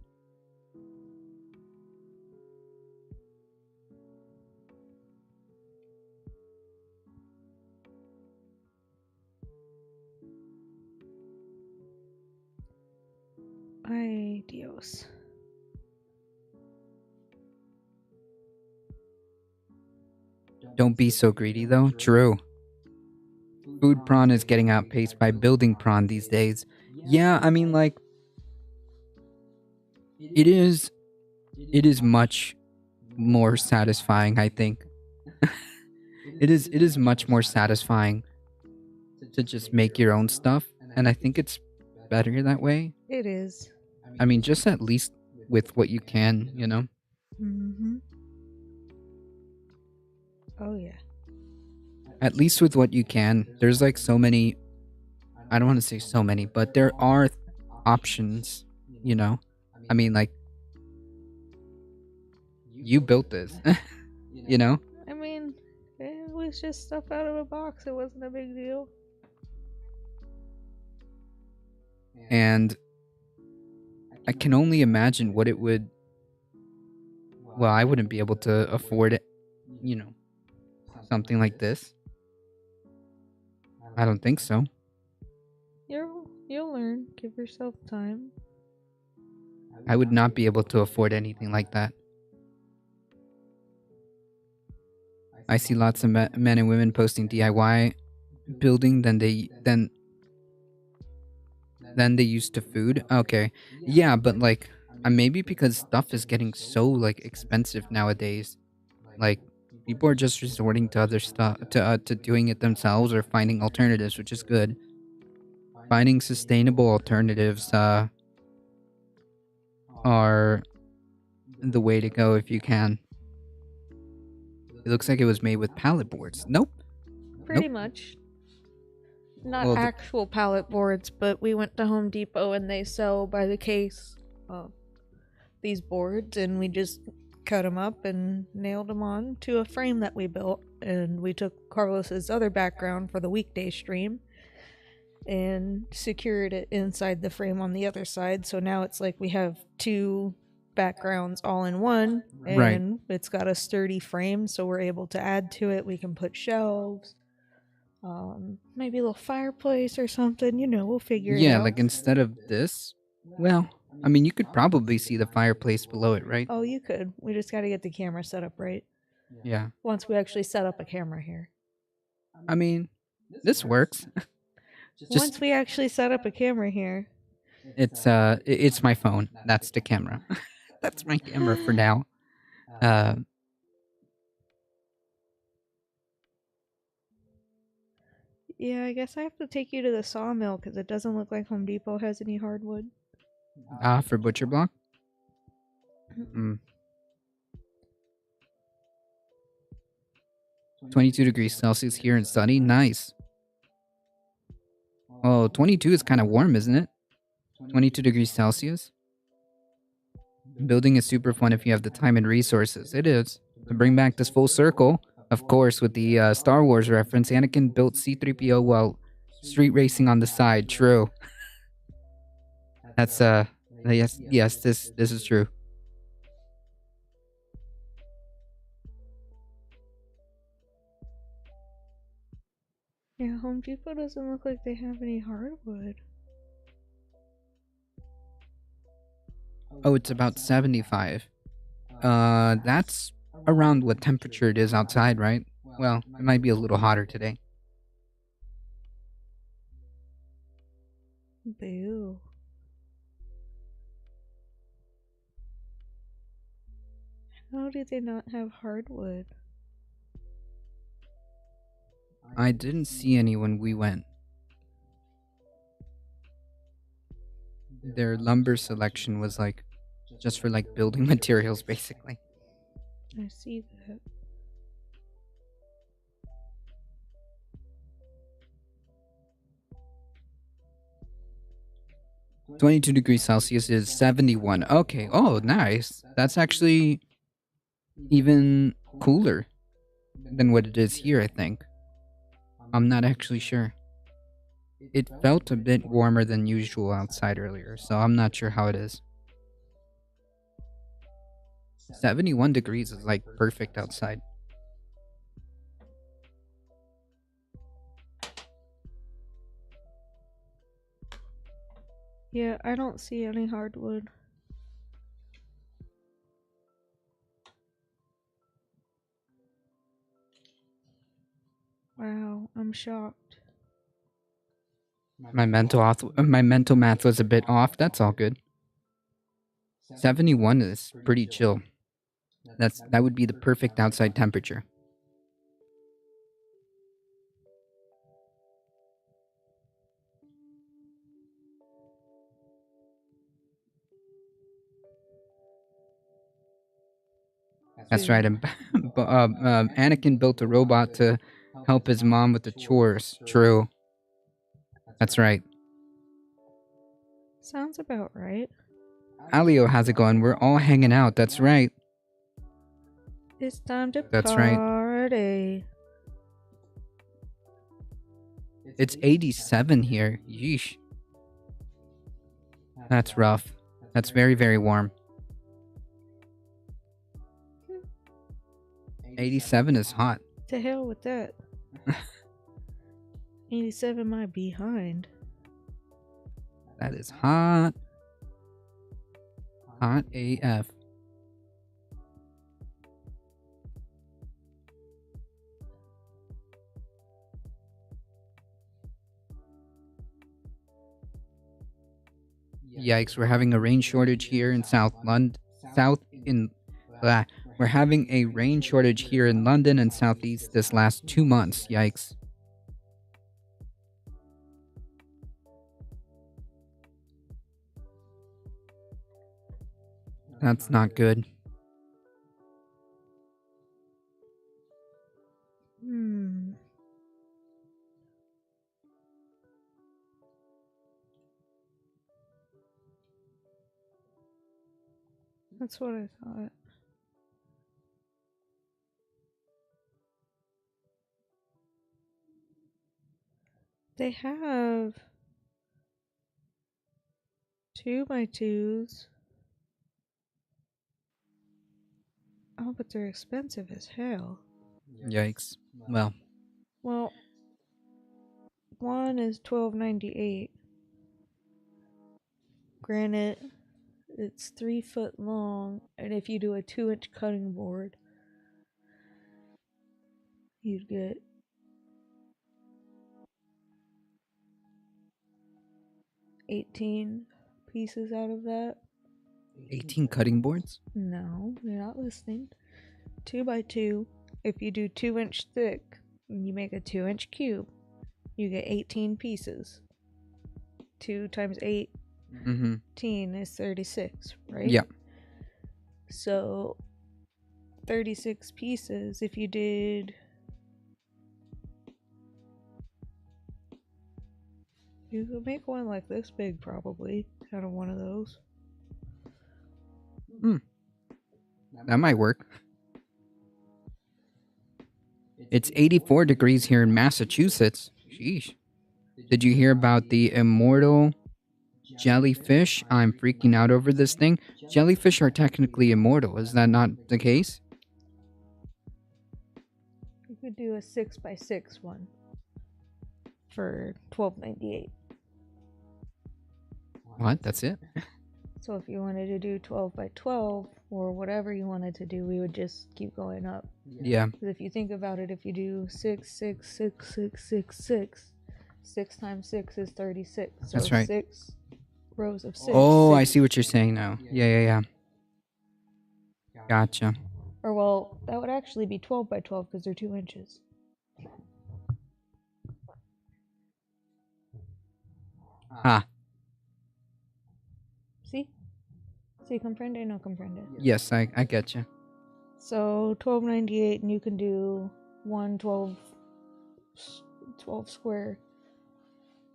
C: Ay, Dios.
B: Don't be so greedy, though. True. Food prawn is getting outpaced by building prawn these days. Yeah, I mean, like, it is much more satisfying, I think. It is much more satisfying to just make your own stuff, and I think it's better that way.
C: It is.
B: I mean, just at least with what you can, you know?
C: Mm-hmm. Oh, yeah.
B: At least with what you can. There's like so many, I don't want to say so many, but there are options, you know? I mean, like, you built this, you know?
C: I mean, it was just stuff out of a box. It wasn't a big deal.
B: And I can only imagine what it would. Well, I wouldn't be able to afford it, you know, something like this. I don't think so.
C: You'll learn. Give yourself time.
B: I would not be able to afford anything like that. I see lots of men and women posting DIY building than they used to food. Okay, yeah, but like, maybe because stuff is getting so like expensive nowadays. Like, people are just resorting to other stuff to doing it themselves or finding alternatives, which is good. Finding sustainable alternatives are the way to go if you can. It looks like it was made with pallet boards. Nope.
C: Pretty much. Not
B: Well,
C: actual pallet boards, but we went to Home Depot and they sell by the case these boards, and we just cut them up and nailed them on to a frame that we built. And we took Carlos's other background for the weekday stream and secured it inside the frame on the other side. So now it's like we have two backgrounds all in one, and
B: Right.
C: it's got a sturdy frame, so we're able to add to it. We can put shelves, maybe a little fireplace or something. You know, we'll figure it
B: Yeah,
C: out.
B: like instead of this, well, I mean, you could probably see the fireplace below it, right?
C: Oh, you could. We just got to get the camera set up right.
B: Yeah.
C: Once we actually set up a camera here.
B: I mean, this works.
C: Once we actually set up a camera here.
B: It's my phone. That's the camera. That's my camera for now.
C: Yeah, I guess I have to take you to the sawmill because it doesn't look like Home Depot has any hardwood.
B: For butcher block. 22 degrees Celsius here and sunny. Nice. Oh, 22 is kind of warm, isn't it? 22 degrees Celsius. Building is super fun if you have the time and resources. It is. To bring back this full circle, of course, with the Star Wars reference, Anakin built C-3PO while street racing on the side. True. That's yes, this is true.
C: Yeah, Home Depot doesn't look like they have any hardwood.
B: Oh, it's about 75. That's around what temperature it is outside, right? Well, it might be a little hotter today.
C: Boo. How do they not have hardwood?
B: I didn't see any when we went. Their lumber selection was like just for like building materials, basically.
C: I see that.
B: – 22 degrees Celsius is 71. Okay. Oh, nice. That's actually even cooler than what it is here, I think. I'm not actually sure. It felt a bit warmer than usual outside earlier, so I'm not sure how it is. 71 degrees is like perfect outside.
C: Yeah, I don't see any hardwood. Wow, I'm shocked.
B: My mental math was a bit off. That's all good. 71 is pretty chill. That would be the perfect outside temperature. That's right. Anakin built a robot to help his mom with the chores. True. That's right.
C: Sounds about right.
B: Alio has it going. We're all hanging out. That's right.
C: It's time to
B: That's right.
C: party.
B: It's 87 here. Yeesh. That's rough. That's very, very warm. 87 is hot.
C: To hell with that. 87 my behind.
B: That is hot. Hot AF. Yikes, we're having a rain shortage here in we're having a rain shortage here in London and Southeast this last 2 months. Yikes. That's not good.
C: That's what I thought. They have 2x2s. Oh, but they're expensive as hell.
B: Yikes. Well,
C: one is $12.98. Granted, it's 3 foot long, and if you do a 2-inch cutting board, you'd get 18 pieces out of that.
B: 18 cutting boards?
C: No, you're not listening. 2x2. If you do 2-inch thick, and you make a 2-inch cube, you get 18 pieces. 2 times 8 18 is 36, right?
B: Yeah.
C: So 36 pieces. If you did, you could make one like this big probably out of one of those.
B: That might work. It's 84 degrees here in Massachusetts. Sheesh. Did you hear about the Immortal Jellyfish? I'm freaking out over this thing. Jellyfish are technically immortal. Is that not the case?
C: You could do a 6x6 one for $12.98.
B: What? That's it?
C: So if you wanted to do 12 by 12 or whatever you wanted to do, we would just keep going up.
B: Yeah.
C: Because if you think about it, if you do 6, 6, 6, 6, 6, 6, 6 times 6 is 36. So
B: That's right.
C: 6 rows of 6.
B: Oh, I
C: 6.
B: see what you're saying now. Yeah. Gotcha.
C: Or, well, that would actually be 12 by 12 because they're 2 inches.
B: Ah,
C: See? See, comprende? No comprende.
B: yes, I get you.
C: So 1298, and you can do 12 square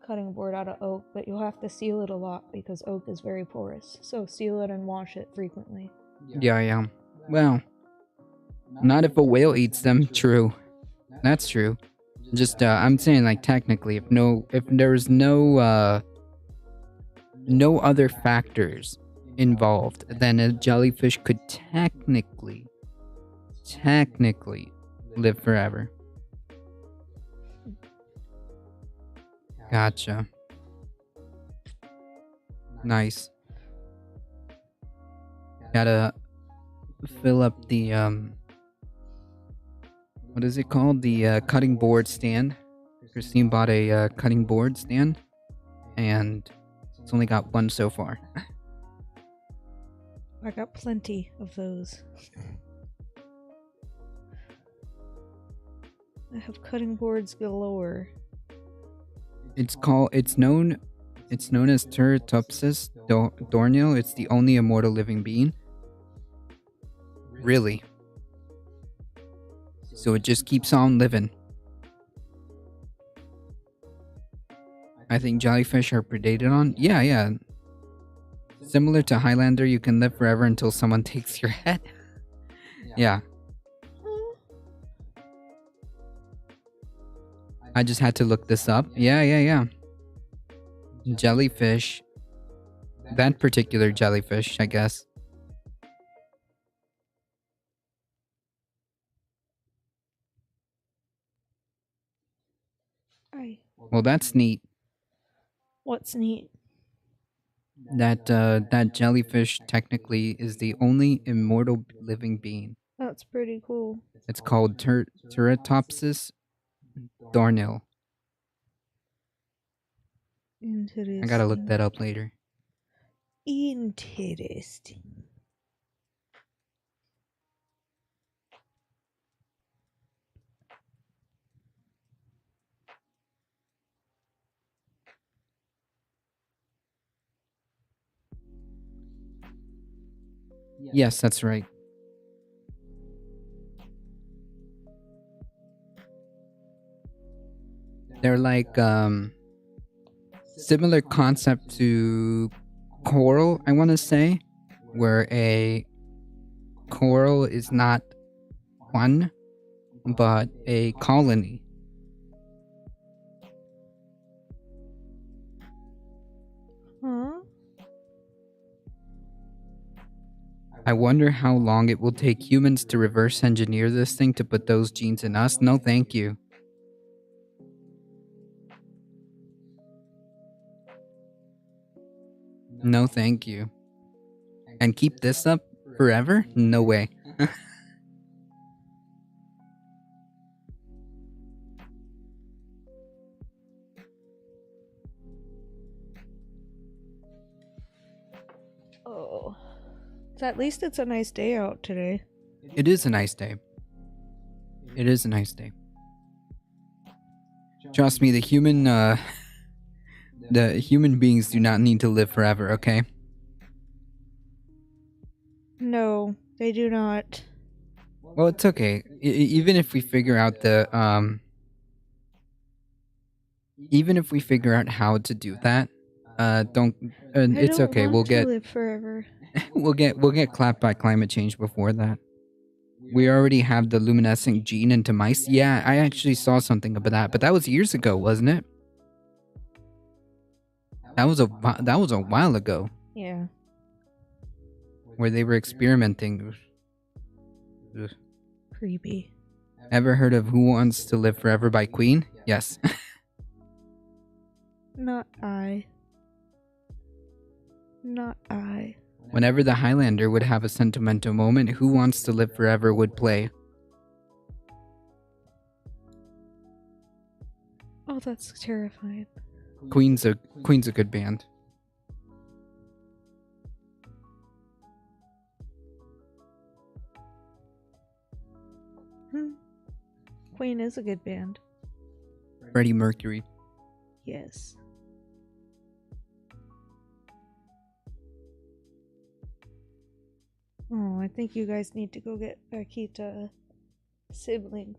C: cutting board out of oak, but you'll have to seal it a lot because oak is very porous. So seal it and wash it frequently.
B: Yeah. Well, not if a whale eats them. True. That's true. Just I'm saying, like, technically, if there's no other factors involved, then a jellyfish could technically live forever. Gotcha. Nice. Gotta fill up the what is it called? The cutting board stand. Christine bought a cutting board stand, and it's only got one so far.
C: I got plenty of those. I have cutting boards galore.
B: It's known as Turritopsis dornil. It's the only immortal living being. Really. So it just keeps on living. I think jellyfish are predated on. Yeah. Similar to Highlander, you can live forever until someone takes your head. Yeah. I just had to look this up. Yeah. Jellyfish. That particular jellyfish, I guess. Well, that's neat.
C: What's neat?
B: That jellyfish technically is the only immortal living being.
C: That's pretty cool.
B: It's called Turritopsis dornil.
C: Interesting.
B: I gotta look that up later.
C: Interesting.
B: Yes, that's right. They're like similar concept to coral, I want to say, where a coral is not one, but a colony.
C: Huh?
B: I wonder how long it will take humans to reverse engineer this thing to put those genes in us. No, thank you. No, thank you. And keep this up forever? No way.
C: Oh. So at least it's a nice day out today.
B: It is a nice day. It is a nice day. Trust me, the human beings do not need to live forever, okay?
C: No, they do not.
B: Well, it's okay. Even if we figure out even if we figure out how to do that, it's okay.
C: We'll live forever.
B: we'll get clapped by climate change before that. We already have the luminescent gene into mice. Yeah, I actually saw something about that, but that was years ago, wasn't it? That was a while ago.
C: Yeah.
B: Where they were experimenting. Ugh.
C: Creepy.
B: Ever heard of Who Wants to Live Forever by Queen? Yes.
C: Not I. Not I.
B: Whenever the Highlander would have a sentimental moment, Who Wants to Live Forever would play.
C: Oh, that's terrifying.
B: Queen's a good band.
C: Queen is a good band.
B: Freddie Mercury.
C: Yes. Oh, I think you guys need to go get Bakita a sibling.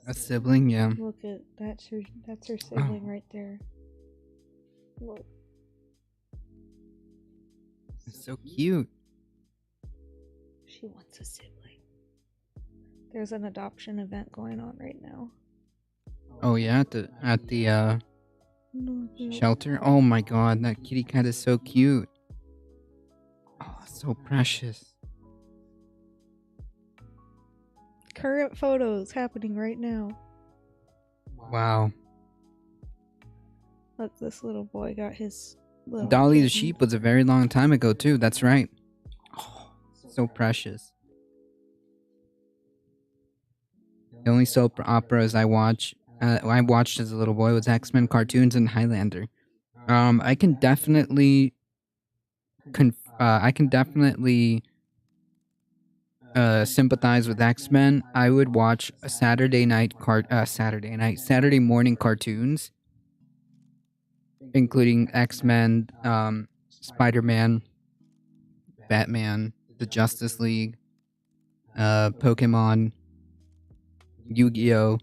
B: A sibling, yeah.
C: Look at that's her sibling right there. Look.
B: It's so cute.
C: She wants a sibling. There's an adoption event going on right now.
B: Oh yeah, at the shelter. Oh my god, that kitty cat is so cute. Oh, so precious.
C: Current photos happening right now.
B: Wow.
C: Look, this little boy got his little
B: Dolly the
C: kitten.
B: sheep was a very long time ago too. That's right. Oh, so precious. The only soap operas I watched as a little boy was X-Men cartoons and Highlander. I can definitely sympathize with X-Men. I would watch a Saturday morning cartoons, including X-Men, Spider-Man, Batman, the Justice League, Pokemon, Yu-Gi-Oh,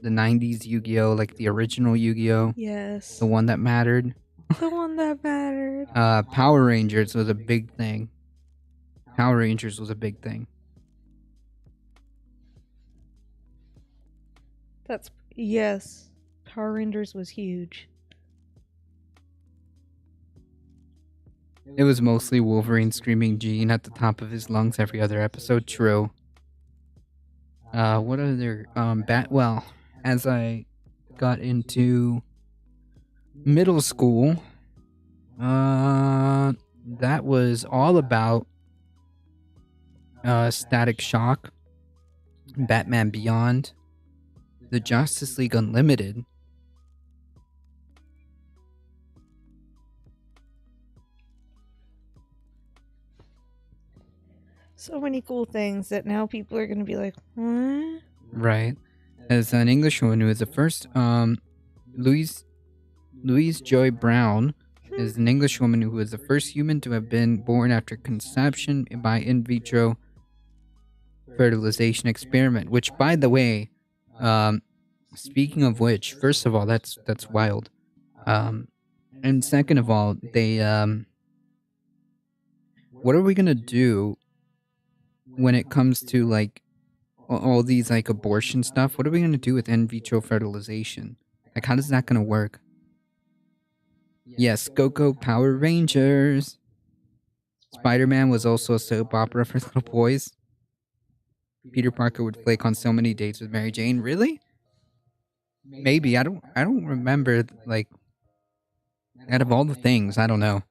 B: the 90s Yu-Gi-Oh, like the original Yu-Gi-Oh,
C: Yes.
B: the one that mattered.
C: The one that mattered.
B: Power Rangers was a big thing.
C: Yes. Power Rangers was huge.
B: It was mostly Wolverine screaming Gene at the top of his lungs every other episode. True. What other as I got into middle school, that was all about Static Shock, Batman Beyond, the Justice League Unlimited.
C: So many cool things that now people are going to be like, what?
B: Right. As an Englishwoman who is the first, Louise Joy Brown is an Englishwoman who was the first human to have been born after conception by in vitro fertilization experiment. Which, by the way, speaking of which, first of all, that's wild. And second of all, they what are we gonna do when it comes to like all these like abortion stuff? What are we gonna do with in vitro fertilization? Like, how is that gonna work? Yes, go Power Rangers. Spider-Man was also a soap opera for little boys. Peter Parker would flake on so many dates with Mary Jane. Really? Maybe. I don't remember, like, out of all the things, I don't know.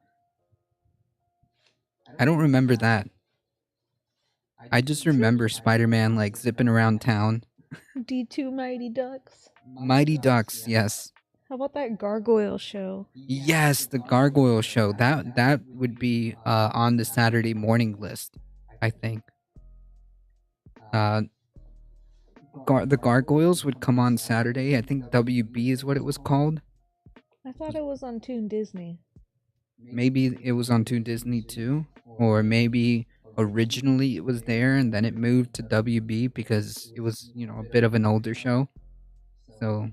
B: I don't remember that. I just remember Spider-Man like zipping around town.
C: D2 Mighty Ducks.
B: Mighty Ducks, yes.
C: How about that Gargoyle show?
B: Yes, the Gargoyle show. That would be on the Saturday morning list, I think. The Gargoyles would come on Saturday. I think WB is what it was called.
C: I thought it was on Toon Disney.
B: Maybe it was on Toon Disney too, or maybe originally it was there and then it moved to WB because it was, a bit of an older show. So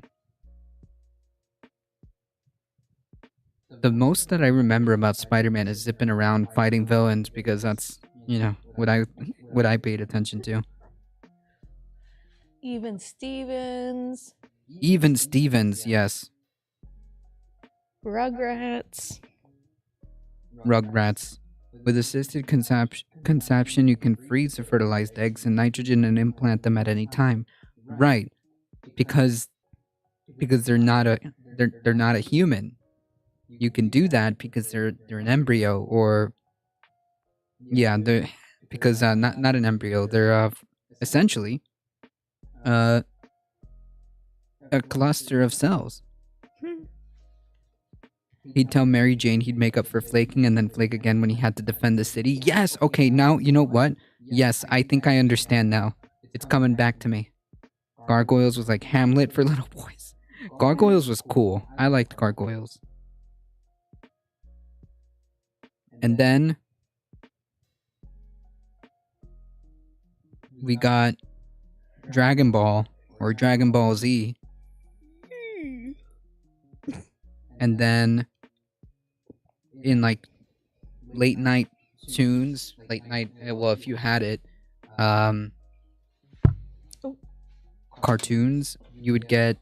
B: the most that I remember about Spider-Man is zipping around fighting villains because that's, what I paid attention to.
C: Even Stevens,
B: yes.
C: Rugrats.
B: With assisted conception, you can freeze the fertilized eggs in nitrogen and implant them at any time. Right. Because they're not a human. you can do that because they're an embryo, or yeah, they're because not an embryo. They're essentially uh, a cluster of cells.
C: Hmm.
B: He'd tell Mary Jane he'd make up for flaking and then flake again when he had to defend the city. Yes, okay, now you know what? Yes, I think I understand now. It's coming back to me. Gargoyles was like Hamlet for little boys. Gargoyles was cool. I liked Gargoyles. And then we got Dragon Ball or Dragon Ball Z. And then in like late night tunes, well, if you had it, cartoons, you would get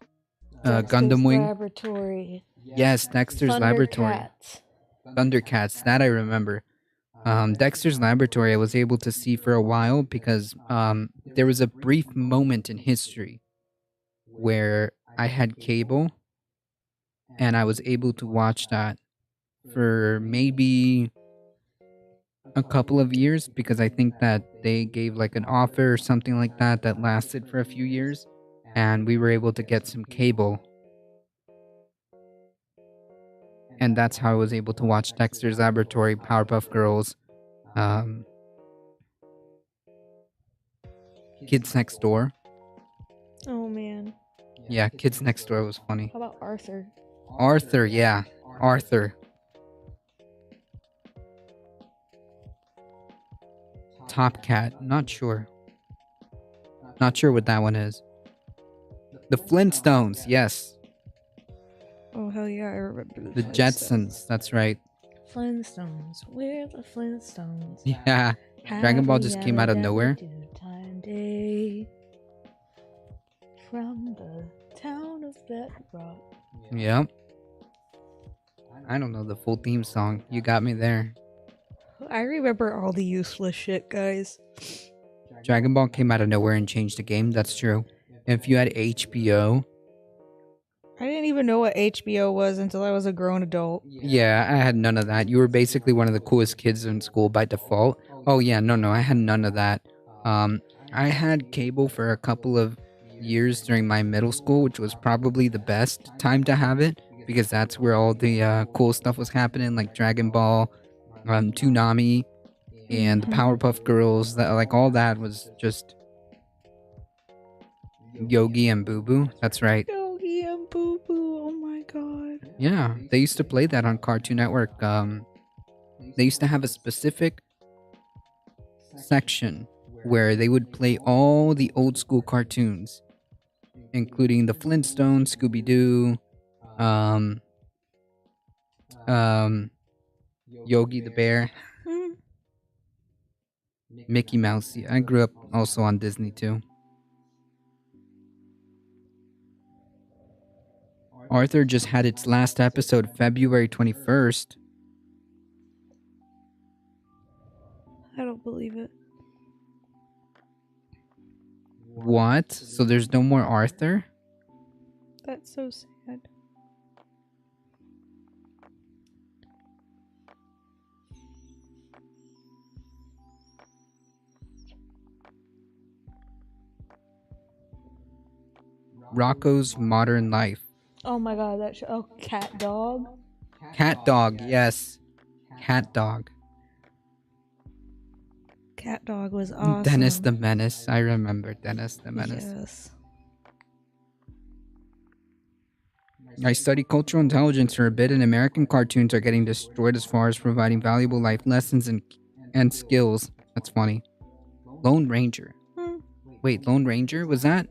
B: Gundam Wing.
C: Laboratory.
B: Yes, Dexter's Laboratory.
C: Thundercats.
B: Thundercats, that I remember. Dexter's Laboratory I was able to see for a while because there was a brief moment in history where I had cable and I was able to watch that for maybe a couple of years because I think that they gave like an offer or something like that that lasted for a few years and we were able to get some cable. And that's how I was able to watch Dexter's Laboratory, Powerpuff Girls, Kids Next Door.
C: Oh man.
B: Yeah, Kids Next Door was funny.
C: How about Arthur?
B: Arthur, yeah. Arthur. Top Cat, not sure. Not sure what that one is. The Flintstones, yes.
C: Oh hell yeah, I remember
B: The Jetsons, that's right.
C: Flintstones. We're the Flintstones.
B: Yeah. Dragon Ball just came out of nowhere.
C: Time day from the town of Bedrock.
B: Yep. I don't know the full theme song. You got me there.
C: I remember all the useless shit, guys.
B: Dragon Ball came out of nowhere and changed the game. That's true. If you had HBO,
C: I didn't even know what HBO was until I was a grown adult.
B: yeah, I had none of that. You were basically one of the coolest kids in school by default. Oh yeah, no, I had none of that. I had cable for a couple of years during my middle school, which was probably the best time to have it because that's where all the cool stuff was happening, like Dragon Ball, Toonami, and the Powerpuff Girls. That like all that was just Yogi and Boo Boo. That's right.
C: Yogi and Boo Boo. Oh my god.
B: Yeah, they used to play that on Cartoon Network. They used to have a specific section where they would play all the old school cartoons, including the Flintstones, Scooby-Doo, Yogi the Bear, Mickey Mouse. Yeah, I grew up also on Disney too. Arthur just had its last episode February 21st.
C: I don't believe it.
B: What? So there's no more Arthur?
C: That's so sad.
B: Rocco's Modern Life.
C: Oh my god, that show. Oh, Cat Dog.
B: Cat Dog, yes. Cat Dog.
C: Cat Dog was awesome.
B: Dennis the Menace. I remember Dennis the Menace.
C: Yes.
B: I study cultural intelligence for a bit, and American cartoons are getting destroyed as far as providing valuable life lessons and skills. That's funny. Lone Ranger. Wait, Lone Ranger? Was that?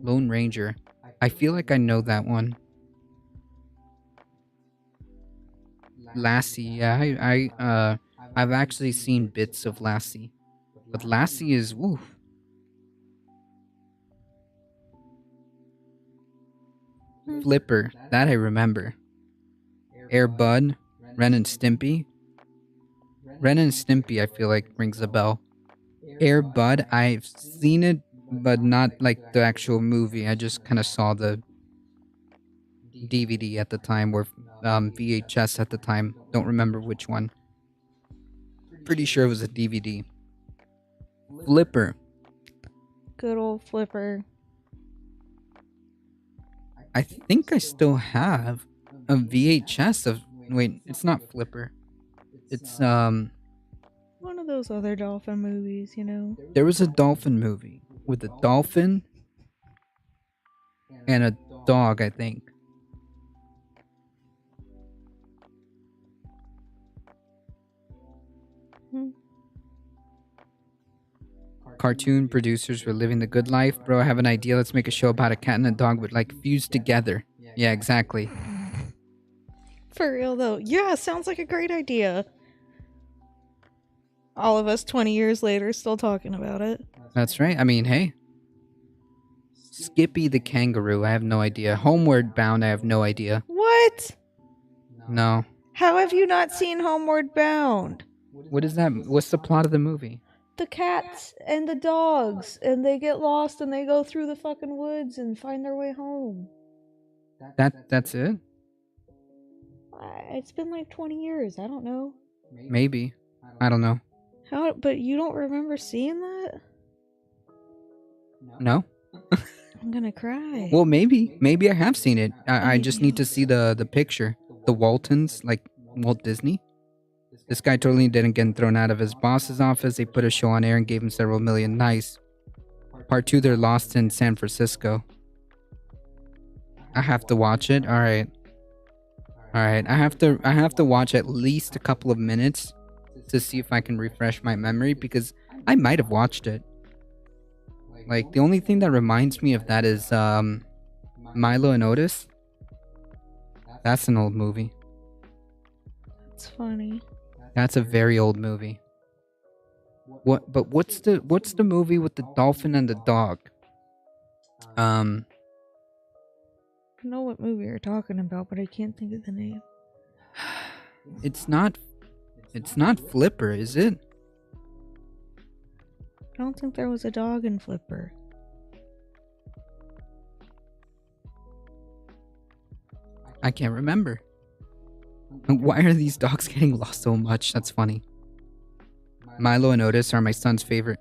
B: Lone Ranger. I feel like I know that one. Lassie. Yeah, I've actually seen bits of Lassie. But Lassie is woo. Flipper, that I remember. Air Bud, Ren and Stimpy. Ren and Stimpy I feel like rings a bell. Air Bud, I've seen it, but not like the actual movie. I just kind of saw the DVD at the time, or VHS at the time. Don't remember which one. Pretty sure it was a DVD. Flipper.
C: Good old Flipper.
B: I think I still have a VHS of. Wait, it's not Flipper. It's
C: One of those other dolphin movies, you know.
B: There was a dolphin movie with a dolphin and a dog, I think. Cartoon producers were living the good life. Bro, I have an idea. Let's make a show about a cat and a dog would like fuse together. Yeah, exactly.
C: For real though. Yeah, sounds like a great idea. All of us 20 years later still talking about it.
B: That's right. I mean, hey. Skippy the kangaroo, I have no idea. Homeward Bound, I have no idea.
C: What?
B: No.
C: How have you not seen Homeward Bound?
B: What is that? What's the plot of the movie?
C: The cats and the dogs, and they get lost and they go through the fucking woods and find their way home.
B: That's it?
C: It's been like 20 years. I don't know.
B: Maybe. I don't know.
C: How? But you don't remember seeing that?
B: No?
C: I'm gonna cry.
B: Well, maybe. Maybe I have seen it. I just need to see the picture. The Waltons, like Walt Disney. This guy totally didn't get thrown out of his boss's office. They put a show on air and gave him several million. Nice. Part 2, they're lost in San Francisco. I have to watch it. All right. I have to watch at least a couple of minutes to see if I can refresh my memory, because I might have watched it. Like, the only thing that reminds me of that is Milo and Otis. That's an old movie.
C: It's funny.
B: That's a very old movie. But what's the movie with the dolphin and the dog?
C: I know what movie you're talking about, but I can't think of the name.
B: It's not Flipper, is it?
C: I don't think there was a dog in Flipper.
B: I can't remember. Why are these dogs getting lost so much? That's funny. Milo and Otis are my son's favorite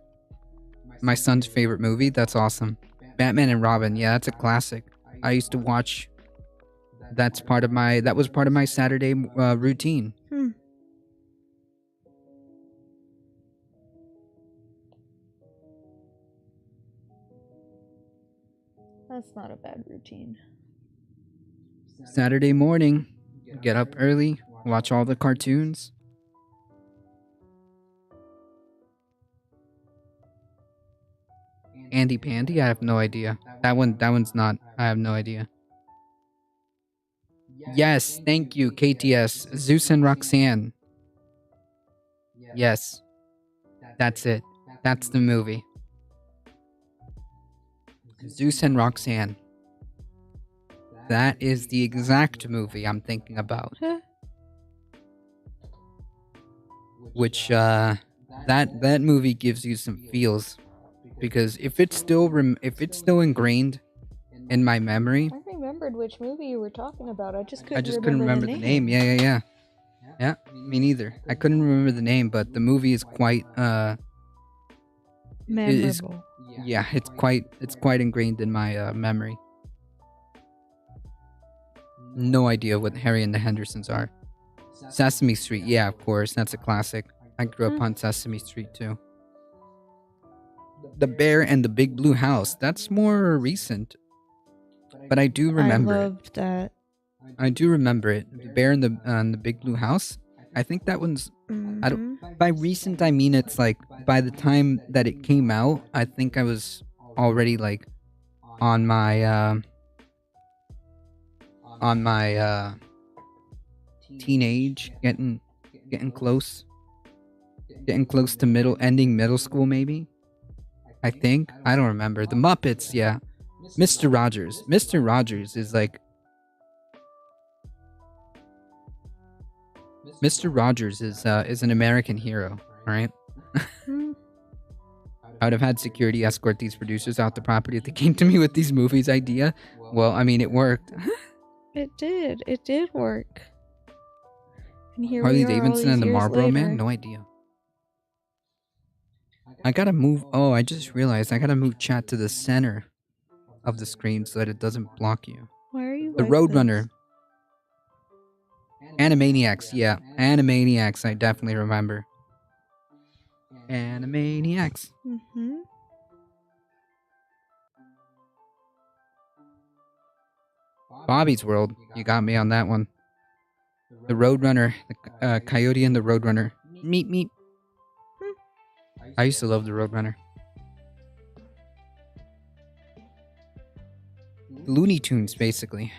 B: movie. That's awesome. Batman and Robin, yeah, that's a classic. I used to watch. That was part of my Saturday routine.
C: That's not a bad routine.
B: Saturday morning, get up early, watch all the cartoons. Andy Pandy, I have no idea. That one's not. I have no idea. Yes, thank you, KTS. Zeus and Roxanne. Yes. That's it. That's the movie. Zeus and Roxanne. That is the exact movie I'm thinking about. Which, that movie gives you some feels. Because if it's still ingrained in my memory.
C: I remembered which movie you were talking about. I just couldn't
B: remember the name. Yeah. Yeah, me neither. I couldn't remember the name, but the movie is quite
C: memorable.
B: Yeah, it's quite ingrained in my memory. No idea what Harry and the Hendersons are. Sesame Street, yeah, of course, that's a classic. I grew up on Sesame Street too. The Bear and the Big Blue House, that's more recent. But I do remember
C: I loved that.
B: I do remember it. The Bear and the Big Blue House. I think that one's. I don't. By recent, I mean it's like by the time that it came out, I think I was already like on my teenage, getting close to ending middle school maybe. I think. I don't remember. The Muppets, yeah. Mr. Rogers. Mr. Rogers is like. Mr. Rogers is an American hero, alright? I would have had security escort these producers out the property if they came to me with these movies idea. Well, I mean, it worked.
C: It did. It did work. And here
B: Harley
C: we are all
B: Davidson
C: these
B: and the
C: years
B: Marlboro
C: later.
B: Man? No idea. I gotta move. Oh, I just realized I gotta move chat to the center of the screen so that it doesn't block you.
C: Why are you
B: The
C: like
B: Roadrunner.
C: this?
B: Animaniacs, yeah. Animaniacs, I definitely remember. Animaniacs.
C: Mm-hmm.
B: Bobby's World, you got me on that one. The Roadrunner, the Coyote and the Roadrunner. Meep, meep. I used to love the Roadrunner. Looney Tunes, basically.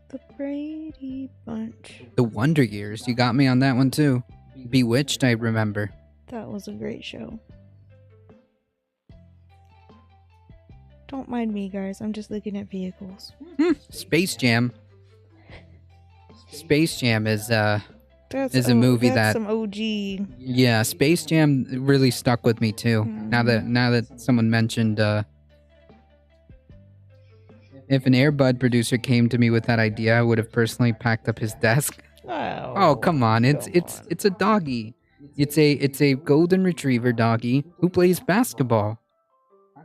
C: The Brady Bunch.
B: The Wonder Years, you got me on that one too. Bewitched, I remember.
C: That was a great show. Don't mind me, guys. I'm just looking at vehicles.
B: Space Jam. Space Jam is a movie
C: that's
B: that
C: some OG.
B: yeah, Space Jam really stuck with me too. Now that someone mentioned if an Airbud producer came to me with that idea, I would have personally packed up his desk. Oh, come on. It's a doggy. It's a golden retriever doggy who plays basketball.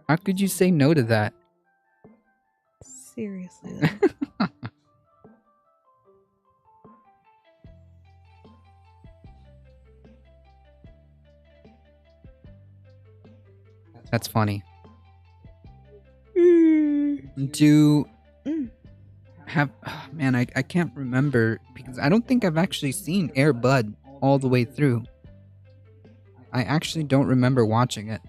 B: How could you say no to that?
C: Seriously.
B: That's funny. Do have man, I can't remember because I don't think I've actually seen Air Bud all the way through. I actually don't remember watching it.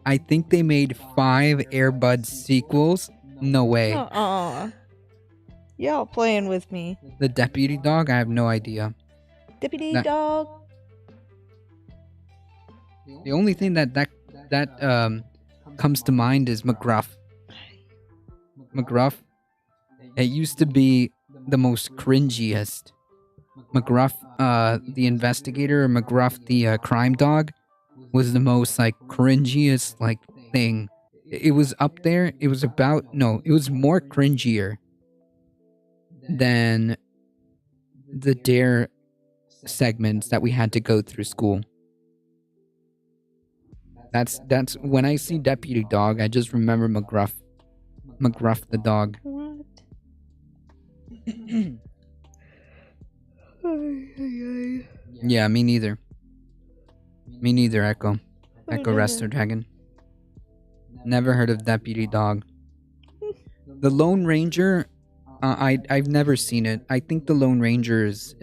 B: I think they made 5 Air Bud sequels. No way.
C: Y'all playing with me.
B: The Deputy Dog? I have no idea.
C: Deputy
B: That-
C: dog.
B: The only thing that comes to mind is McGruff. McGruff. It used to be the most cringiest. McGruff, the investigator, or McGruff, the crime dog, was the most like cringiest like thing. It was up there. It was it was more cringier than the Dare segments that we had to go through school. That's when I see Deputy Dog, I just remember McGruff. McGruff the dog.
C: What?
B: Yeah, me neither. Me neither, Echo. Echo Rester Dragon. Never heard of Deputy Dog. The Lone Ranger, I've never seen it. I think the Lone Ranger is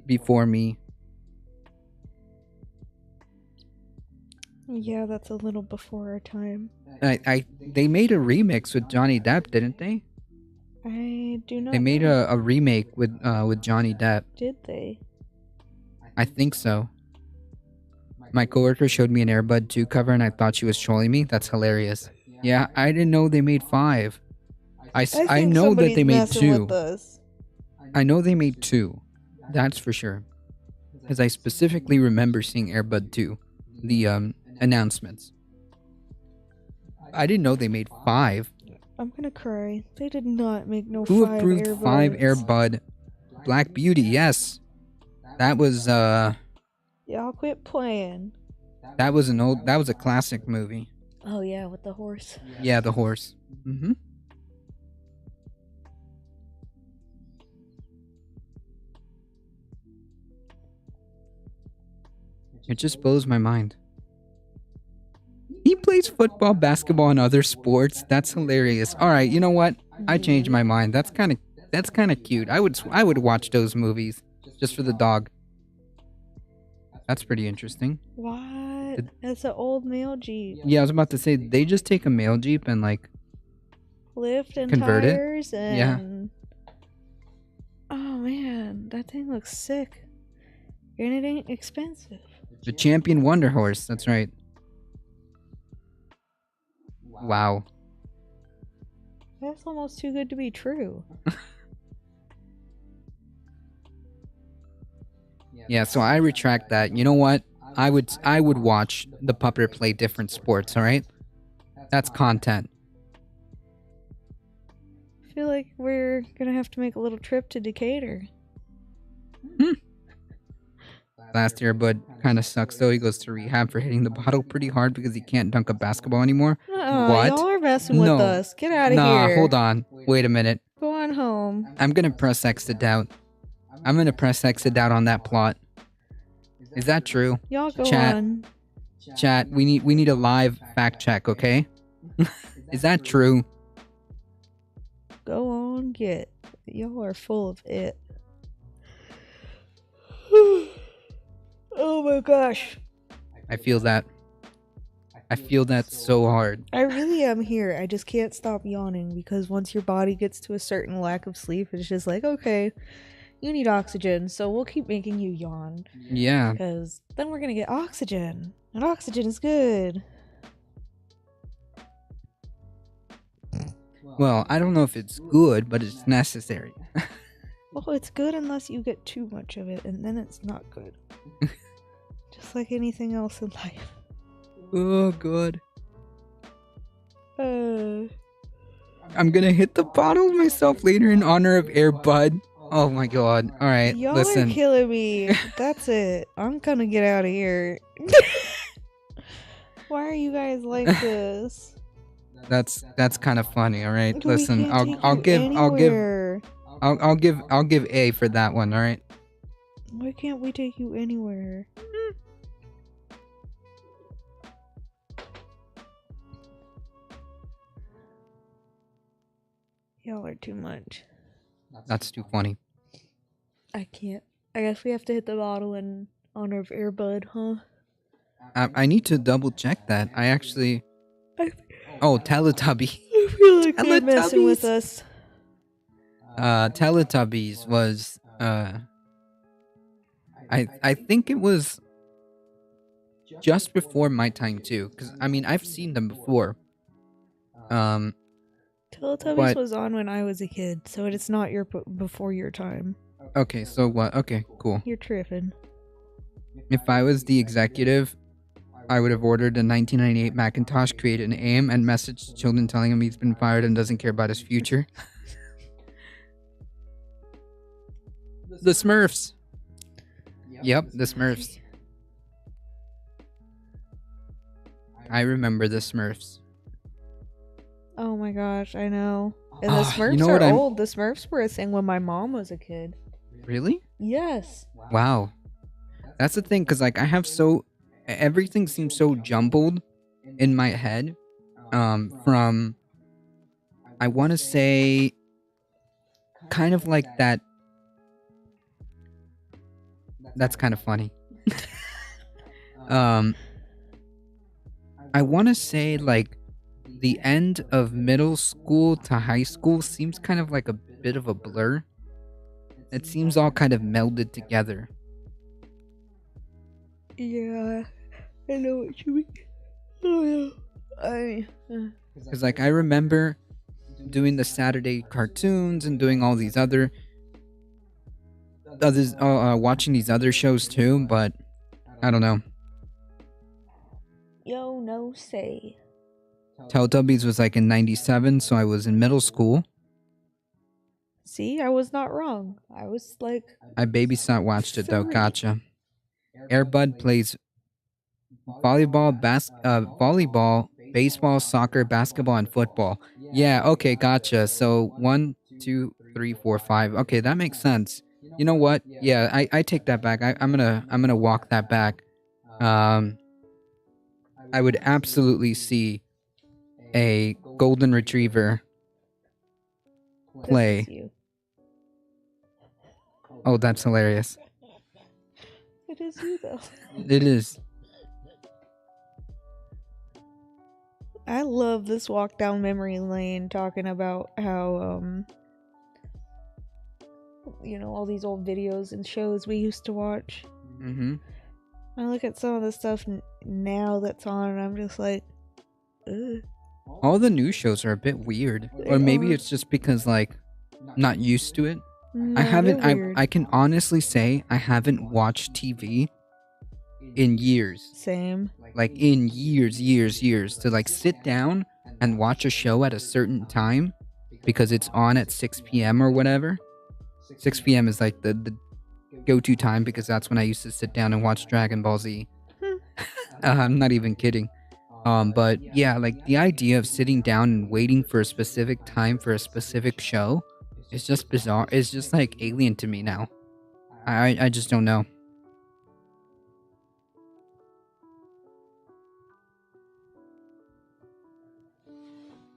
B: before me.
C: Yeah, that's a little before our time.
B: They made a remix with Johnny Depp, didn't they?
C: I do not.
B: They made
C: know.
B: a remake with Johnny Depp.
C: Did they?
B: I think so. My coworker showed me an Airbud 2 cover and I thought she was trolling me. That's hilarious. Yeah, I didn't know they made 5. I know that they made 2. I know they made 2. That's for sure. Because I specifically remember seeing Airbud 2. The announcements. I didn't know they made 5.
C: I'm gonna cry. They did not make no
B: Who
C: 5
B: approved
C: Airbuds.
B: 5 Airbud? Black Beauty, yes. That was
C: Y'all quit playing.
B: that was a classic movie.
C: Oh yeah, with the horse.
B: Yeah, the horse. Mm-hmm. It just blows my mind. He plays football, basketball, and other sports. That's hilarious. All right, you know what? I changed my mind. That's kind of cute. I would watch those movies just for the dog. That's pretty interesting.
C: What? That's an old male Jeep.
B: Yeah, I was about to say they just take a male Jeep and like
C: Lift and
B: convert it?
C: tires and.
B: Yeah.
C: Oh man. Man, that thing looks sick. And it ain't expensive.
B: The Champion Wonder Horse. That's right. Wow.
C: That's almost too good to be true.
B: Yeah, so I retract that. You know what? I would watch the pupper play different sports, all right? That's content.
C: I feel like we're gonna have to make a little trip to Decatur.
B: Last year, Bud kind of sucks though. He goes to rehab for hitting the bottle pretty hard because he can't dunk a basketball anymore. What?
C: Y'all are messing with
B: No.
C: us. Get out of
B: Nah,
C: here.
B: hold on. Wait a minute.
C: Go on home.
B: I'm gonna press X to doubt. I'm gonna press X to doubt on that plot. Is that true?
C: Y'all go
B: Chat.
C: on.
B: Chat, we need a live fact check, okay? Is that true?
C: Go on, get. Y'all are full of it. Oh my gosh.
B: I feel that. I feel that so hard.
C: I really am here. I just can't stop yawning because once your body gets to a certain lack of sleep, it's just like, okay, you need oxygen, so we'll keep making you yawn.
B: Yeah.
C: Because then we're going to get oxygen. And oxygen is good.
B: Well, I don't know if it's good, but it's necessary.
C: Well, it's good unless you get too much of it, and then it's not good. Just like anything else in life.
B: Oh, God.
C: Uh,
B: I'm gonna hit the bottle myself later in honor of Air Bud. Oh my God. All right,
C: y'all
B: listen.
C: are killing me. That's it. I'm gonna get out of here. Why are you guys like this?
B: That's kind of funny. All right,
C: We
B: listen.
C: can't take
B: I'll
C: you
B: give
C: anywhere.
B: I'll give A for that one. All right.
C: Why can't we take you anywhere? Y'all are too much.
B: That's too funny.
C: I can't. I guess we have to hit the bottle in honor of Air Bud, huh?
B: I need to double check that. I actually.
C: I
B: Oh, Teletubby.
C: feel like they're messing with
B: Teletubbies.
C: us.
B: Teletubbies was I think it was just before my time too, because I mean I've seen them before.
C: Teletubbies
B: but-
C: was on when I was a kid, so it's not your before your time.
B: Okay, so what? Okay, cool.
C: You're tripping.
B: If I was the executive, I would have ordered a 1998 Macintosh, created an AIM, and messaged to children telling him he's been fired and doesn't care about his future. The Smurfs. Yep, the Smurfs. I remember the Smurfs.
C: Oh my gosh, I know. And the
B: Ah,
C: Smurfs
B: you know
C: are
B: what I'm-
C: old. The Smurfs were a thing when my mom was a kid.
B: Really?
C: Yes.
B: Wow. That's the thing, because like I have everything seems so jumbled in my head. From I want to say kind of like that. That's kind of funny. I want to say like the end of middle school to high school seems kind of like a bit of a blur. It seems all kind of melded together.
C: Yeah, I know what you mean. Oh yeah.
B: Because like I remember doing the Saturday cartoons and doing all these others, watching these other shows too, but I don't know.
C: Yo, no say.
B: Teletubbies was like in 97, so I was in middle school.
C: See, I was not wrong. I was like,
B: I babysat watched it though,
C: 3.
B: gotcha. Airbud plays volleyball, baseball, soccer, basketball, and football. Yeah, okay, gotcha. So 1, 2, 3, 4, 5. Okay, that makes sense. You know what? Yeah, I take that back. I'm gonna walk that back. I would absolutely see a golden retriever play.
C: This is you.
B: Oh, that's hilarious.
C: It is you though.
B: It is.
C: I love this walk down memory lane talking about how all these old videos and shows we used to watch.
B: Mm-hmm.
C: I look at some of the stuff now that's on, and I'm just like, ugh.
B: All the new shows are a bit weird,
C: They
B: or maybe
C: are.
B: it's just because like not used to it.
C: No,
B: I haven't.
C: they're weird.
B: I can honestly say I haven't watched TV in years.
C: Same.
B: Like in years to like sit down and watch a show at a certain time because it's on at 6 p.m. or whatever. 6 p.m. is like the go-to time because that's when I used to sit down and watch Dragon Ball Z. I'm not even kidding. But yeah, like the idea of sitting down and waiting for a specific time for a specific show is just bizarre. It's just like alien to me now. I just don't know.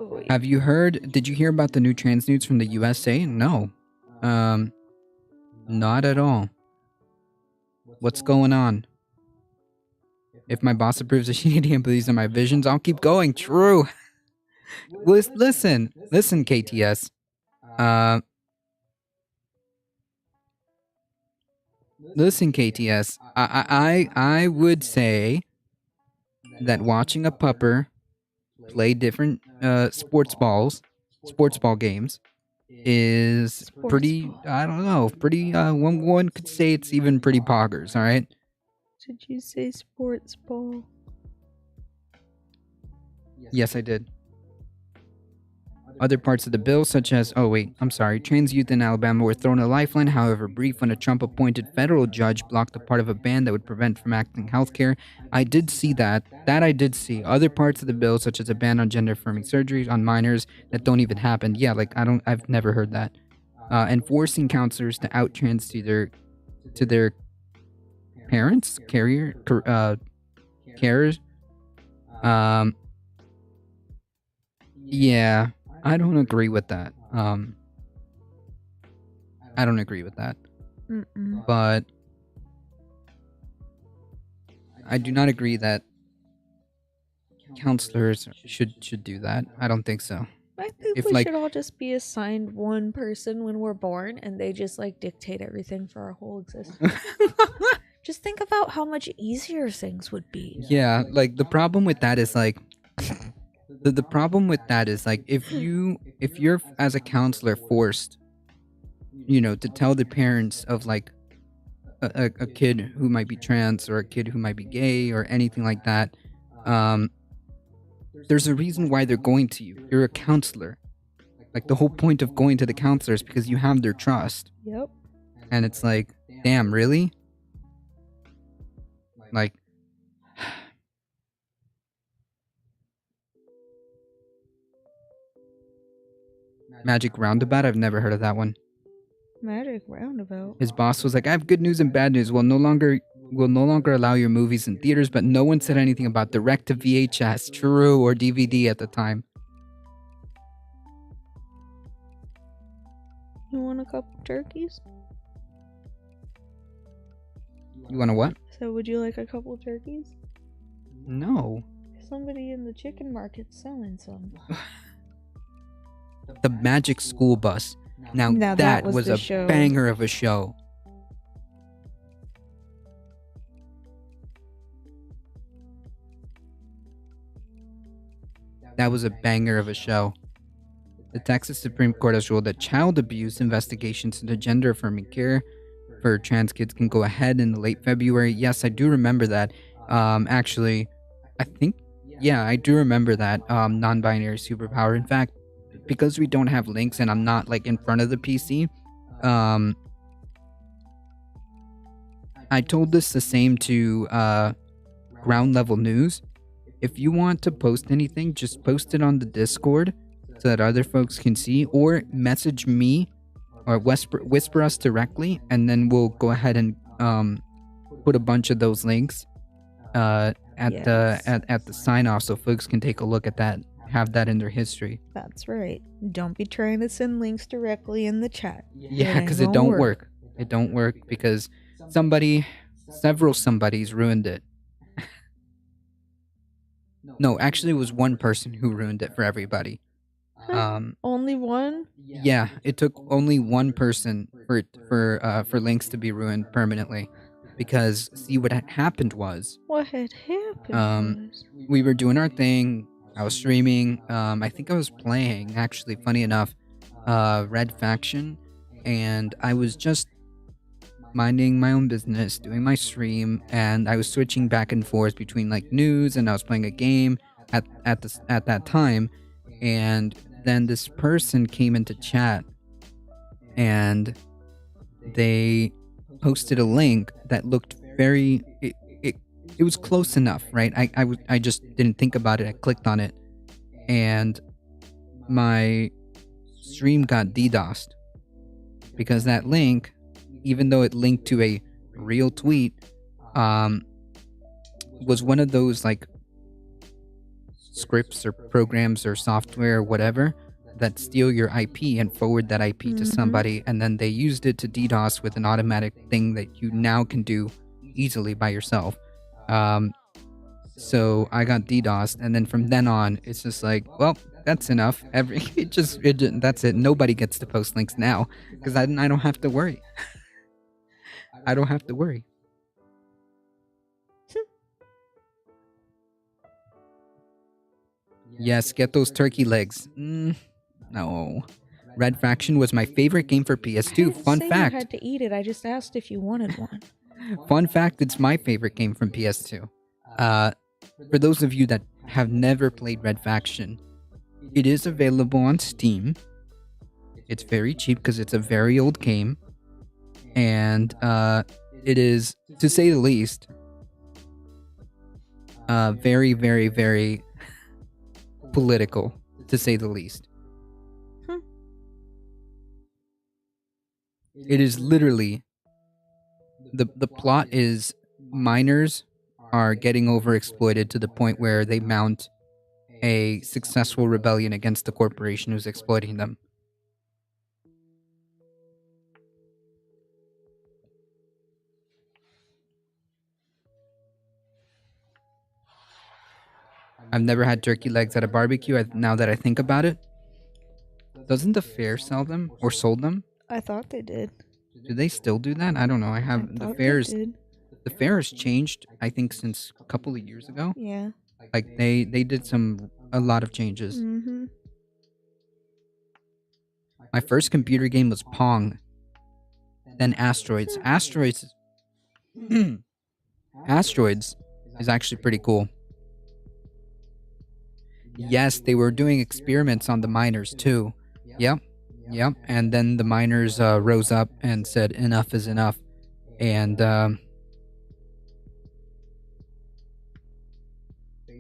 C: Oh, wait.
B: Have you heard? Did you hear about the new trans nudes from the USA? No. Not at all. What's going on? If my boss approves of shitty and believes in my visions, I'll keep going. True. Listen, KTS. Listen, KTS. I would say that watching a pupper play different sports ball games is pretty.
C: Ball.
B: I don't know. Pretty. One could say it's even pretty poggers. All right.
C: Did you say sports ball?
B: Yes, I did. Other parts of the bill, such as, trans youth in Alabama were thrown a lifeline, however brief, when a Trump-appointed federal judge blocked a part of a ban that would prevent from acting healthcare. I did see that. That I did see. Other parts of the bill, such as a ban on gender-affirming surgeries on minors that don't even happen. Yeah, like I've never heard that. And forcing counselors to out trans to their parents, carers. Yeah. I don't agree with that. I don't agree with that.
C: Mm-mm.
B: But I do not agree that counselors should do that. I don't think so.
C: I think
B: If,
C: we
B: like-
C: should all just be assigned one person when we're born, and they just like dictate everything for our whole existence. Just think about how much easier things would be.
B: Yeah, like the problem with that is like the problem with that is like if you're as a counselor forced, to tell the parents of like a kid who might be trans or a kid who might be gay or anything like that, there's a reason why they're going to you. You're a counselor. Like the whole point of going to the counselor is because you have their trust.
C: Yep.
B: And it's like, damn, really? Like, Magic Roundabout? I've never heard of that one.
C: Magic Roundabout.
B: His boss was like, I have good news and bad news. We'll no longer allow your movies in theaters, but no one said anything about direct to VHS, true, or DVD at the time.
C: You want a couple turkeys?
B: You want to what?
C: So would you like a couple turkeys?
B: No.
C: Somebody in the chicken market's selling some.
B: The Magic School Bus. Now
C: Now
B: that
C: that was
B: was
C: the
B: a
C: show.
B: banger of a show. That was a banger of a show. The Texas Supreme Court has ruled that child abuse investigations into gender-affirming care for trans kids can go ahead in the late February. Yes, I do remember that. Actually, I think, yeah, I do remember that. Non-binary superpower. In fact, because we don't have links and I'm not like in front of the PC, I told this the same to Ground Level News. If you want to post anything, just post it on the Discord so that other folks can see, or message me or whisper us directly, and then we'll go ahead and put a bunch of those links at the sign off so folks can take a look at that, have that in their history.
C: That's right. Don't be trying to send links directly in the chat.
B: Yeah, because
C: ain't
B: it
C: gonna
B: don't work. It don't work because several somebodies ruined it. No, actually it was one person who ruined it for everybody.
C: Only one?
B: Yeah, it took only one person for links to be ruined permanently, because see what had happened was,
C: What had happened
B: um,
C: was.
B: we were doing our thing. I was streaming. I think I was playing, actually, funny enough, Red Faction, and I was just minding my own business, doing my stream, and I was switching back and forth between like news, and I was playing a game at that time, and then this person came into chat, and they posted a link that looked very it was close enough, right? I just didn't think about it. I clicked on it, and my stream got DDoSed because that link, even though it linked to a real tweet, was one of those like scripts or programs or software or whatever that steal your IP and forward that IP to somebody, and then they used it to DDoS with an automatic thing that you now can do easily by yourself. So I got DDoSed, and then from then on, it's just like, well, that's enough. That's it. Nobody gets to post links now because I don't have to worry. I don't have to worry. Yes, get those turkey legs. No. Red Faction was my favorite game for PS2. Fun
C: You
B: fact.
C: had to eat it. I just asked if you wanted one.
B: Fun fact, it's my favorite game from PS2. For those of you that have never played Red Faction, it is available on Steam. It's very cheap because it's a very old game. And it is, to say the least, very, very, very political, to say the least. It is literally, the plot is miners are getting overexploited to the point where they mount a successful rebellion against the corporation who's exploiting them. I've never had turkey legs at a barbecue. Now that I think about it, doesn't the fair sell them or sold them?
C: I thought they did.
B: Do they still do that? I don't know. The fairs. The fair has changed, I think, since a couple of years ago.
C: Yeah.
B: Like they did a lot of changes.
C: Mm-hmm.
B: My first computer game was Pong. Then Asteroids. Asteroids is actually pretty cool. Yes, they were doing experiments on the miners too. Yep. And then the miners rose up and said enough is enough. And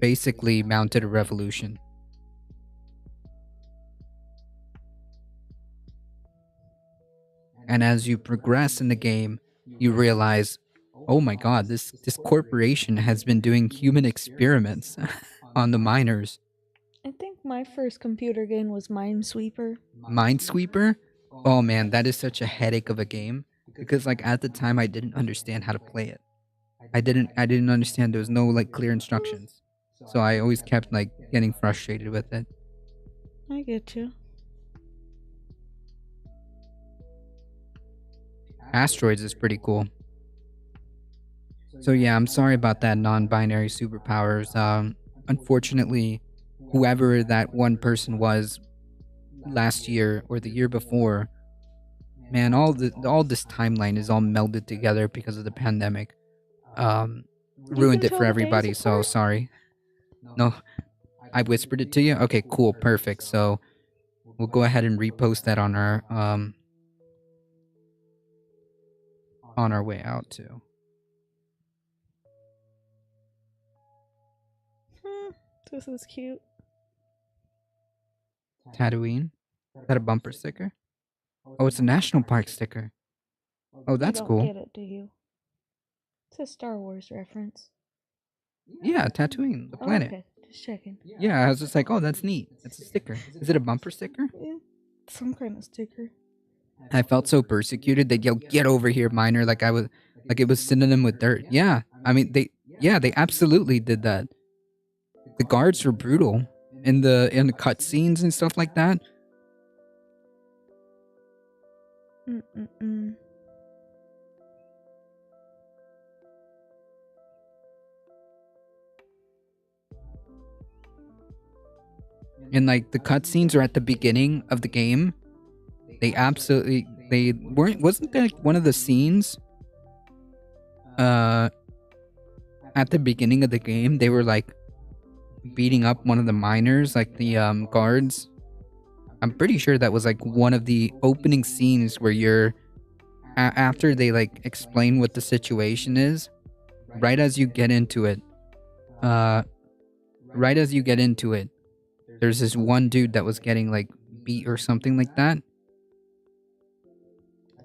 B: basically mounted a revolution. And as you progress in the game, you realize, oh my god, this corporation has been doing human experiments on the miners.
C: I think my first computer game was Minesweeper.
B: Minesweeper? Oh man, that is such a headache of a game. Because like at the time I didn't understand how to play it. I didn't understand, there was no like clear instructions. So I always kept like getting frustrated with it.
C: I get you.
B: Asteroids is pretty cool. So yeah, I'm sorry about that non-binary superpowers. Unfortunately, whoever that one person was last year or the year before, man, all this timeline is all melded together because of the pandemic. Ruined it for everybody, so sorry. No, I whispered it to you? Okay, cool, perfect. So we'll go ahead and repost that on our way out too.
C: This is cute.
B: Tatooine? Is that a bumper sticker? Oh, it's a national park sticker. Oh, that's
C: you don't
B: cool.
C: Get it, do you? It's a Star Wars reference.
B: Yeah, Tatooine, the planet.
C: Okay, just checking.
B: Yeah, I was just like, oh, that's neat. It's a sticker. Is it a bumper sticker?
C: Yeah, some kind of sticker.
B: I felt so persecuted. They'd yell, "Get over here, miner!" Like it was synonym with dirt. Yeah, I mean, they absolutely did that. The guards were brutal, in the cutscenes and stuff like that.
C: Mm-mm-mm.
B: And like the cutscenes are at the beginning of the game. They wasn't there like one of the scenes uh at the beginning of the game they were like beating up one of the miners, like the guards. I'm pretty sure that was like one of the opening scenes where you're after they like explain what the situation is, right as you get into it. Uh right as you get into it, there's this one dude that was getting like beat or something like that.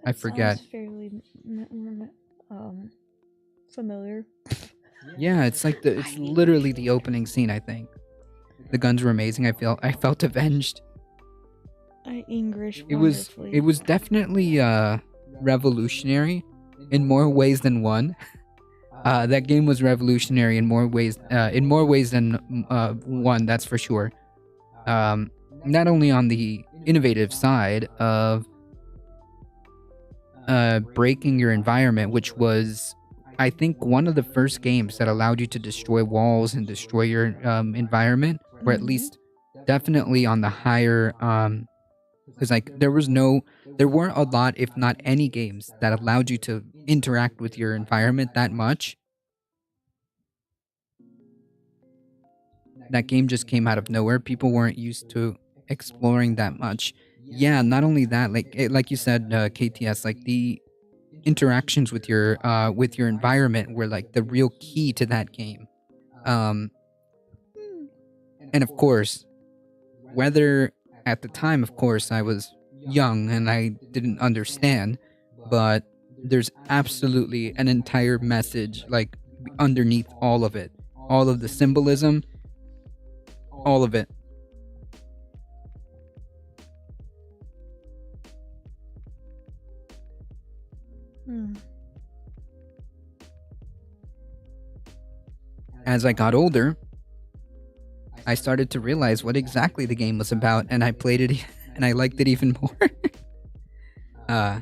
B: I forget.
C: Sounds fairly familiar.
B: Yeah, it's literally the opening scene, I think. The guns were amazing. I felt avenged.
C: I English
B: It
C: wonderfully.
B: was definitely revolutionary in more ways than one. That game was revolutionary in more ways than one, that's for sure. Not only on the innovative side of breaking your environment, which was, I think, one of the first games that allowed you to destroy walls and destroy your environment, or at
C: Mhm.
B: least definitely on the higher, because like there weren't a lot, if not any, games that allowed you to interact with your environment that much. That game just came out of nowhere. People weren't used to exploring that much. Yeah, not only that, like you said, KTS, like the interactions with your environment were like the real key to that game. Um, and of course, whether at the time, of course, I was young and I didn't understand, but there's absolutely an entire message like underneath all of it, all of the symbolism, all of it.
C: Hmm.
B: As I got older, I started to realize what exactly the game was about, and I played it and I liked it even more. uh,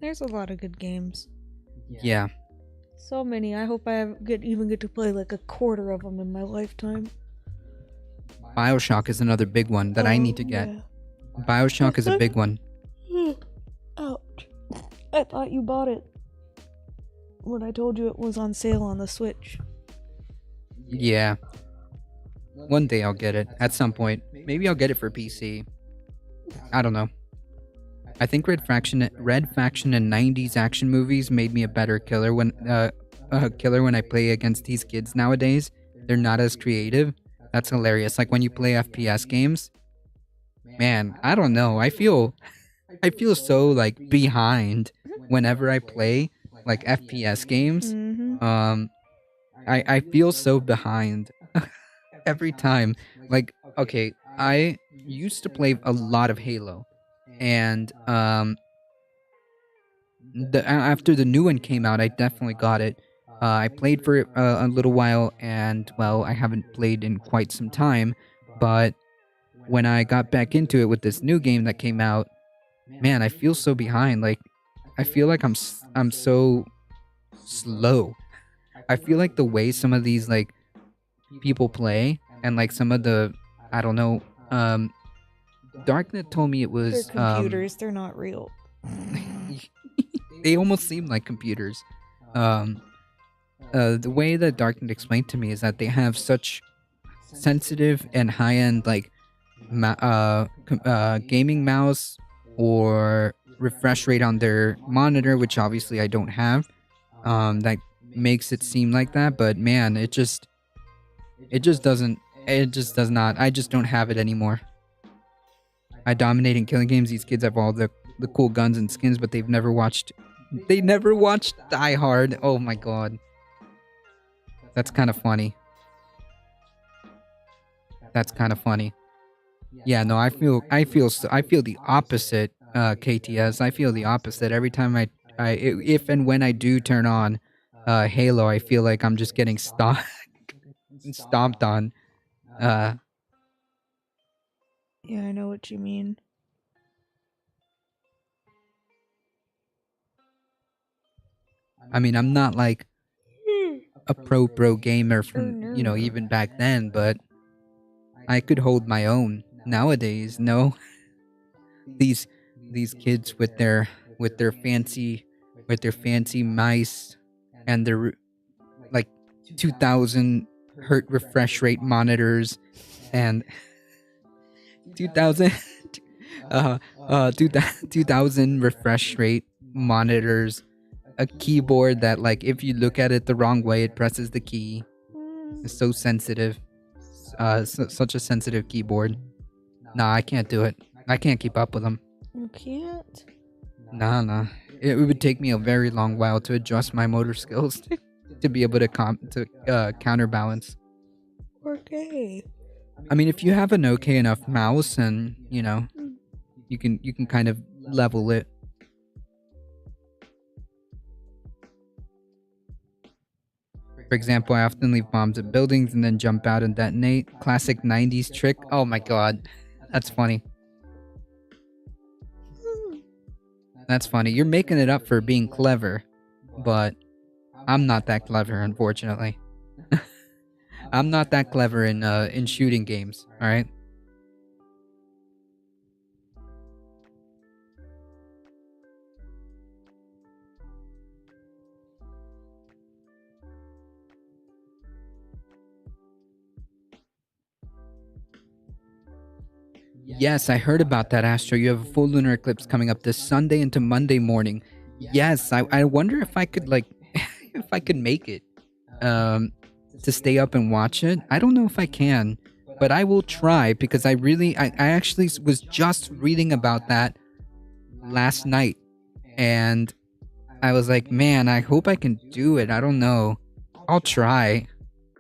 C: There's a lot of good games.
B: yeah.
C: So many. I hope I even get to play like a quarter of them in my lifetime.
B: BioShock is another big one that I need to get.
C: Yeah.
B: BioShock is a big one.
C: Ouch. I thought you bought it when I told you it was on sale on the Switch.
B: Yeah. One day I'll get it. At some point. Maybe I'll get it for PC. I don't know. I think Red Faction and 90s action movies made me a better killer when I play against these kids nowadays. They're not as creative. That's hilarious. Like when you play FPS games, man, I don't know. I feel so like behind whenever I play like FPS games.
C: Mm-hmm.
B: I feel so behind every time. Like, okay, I used to play a lot of Halo, and after the new one came out, I definitely got it. I played for it a little while, and well, I haven't played in quite some time. But when I got back into it with this new game that came out, man, I feel so behind. Like, I feel like I'm so slow. I feel like the way some of these like people play, and like some of the, I don't know, Darknet told me it
C: They're
B: was
C: computers. They're not real.
B: they almost seem like computers. The way that Darknet explained to me is that they have such sensitive and high-end like gaming mouse or refresh rate on their monitor, which obviously I don't have. That makes it seem like that, but man, it just doesn't. It just does not. I just don't have it anymore. I dominate in killing games. These kids have all the cool guns and skins, but they've never watched. They never watched Die Hard. Oh my god, that's kind of funny. That's kind of funny. Yeah, no, I feel the opposite. KTS, I feel the opposite every time if and when I do turn on Halo, I feel like I'm just getting stomped on. Uh,
C: Yeah, I know what you mean.
B: I mean, I'm not like a pro gamer from, even back then, but I could hold my own. Nowadays, no. These these kids with their fancy with their fancy mice and their like 2000 hertz refresh rate monitors and 2000 2000 refresh rate monitors, a keyboard that, like, if you look at it the wrong way, it presses the key. It's so sensitive. Such a sensitive keyboard. Nah, I can't do it. I can't keep up with them.
C: You can't?
B: Nah. It would take me a very long while to adjust my motor skills to be able to counterbalance.
C: Okay.
B: I mean, if you have an okay enough mouse, and you can kind of level it. For example, I often leave bombs at buildings and then jump out and detonate. Classic 90s trick. Oh my god. That's funny. That's funny. You're making it up for being clever, but I'm not that clever, unfortunately. I'm not that clever in shooting games, all right? Yes, I heard about that, Astro. You have a full lunar eclipse coming up this Sunday into Monday morning. Yes, I wonder if I could, like, if I could make it to stay up and watch it. I don't know if I can, but I will try, because I actually was just reading about that last night, and I was like, man, I hope I can do it. I don't know. I'll try,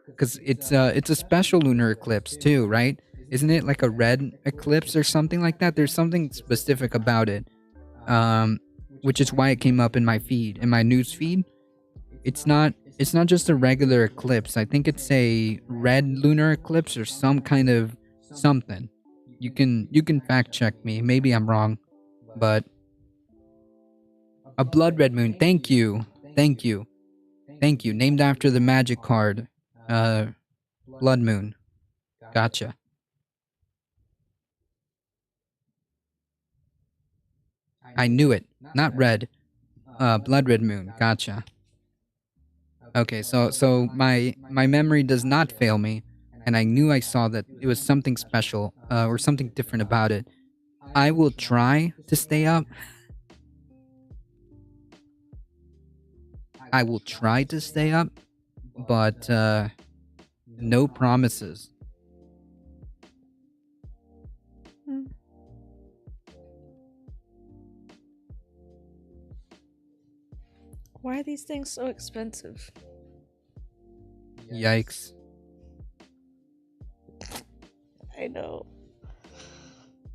B: because it's a special lunar eclipse too, right? Isn't it like a red eclipse or something like that? There's something specific about it, which is why it came up in my feed, in my news feed. It's not just a regular eclipse. I think it's a red lunar eclipse or some kind of something. You can fact check me. Maybe I'm wrong, but a blood red moon. Thank you. Named after the magic card, blood moon. Gotcha. I knew it. Not red. Blood red moon. Gotcha. Okay, so my memory does not fail me, and I knew I saw that it was something special, or something different about it. I will try to stay up. I will try to stay up, but no promises.
C: Why are these things so expensive?
B: Yikes.
C: I know.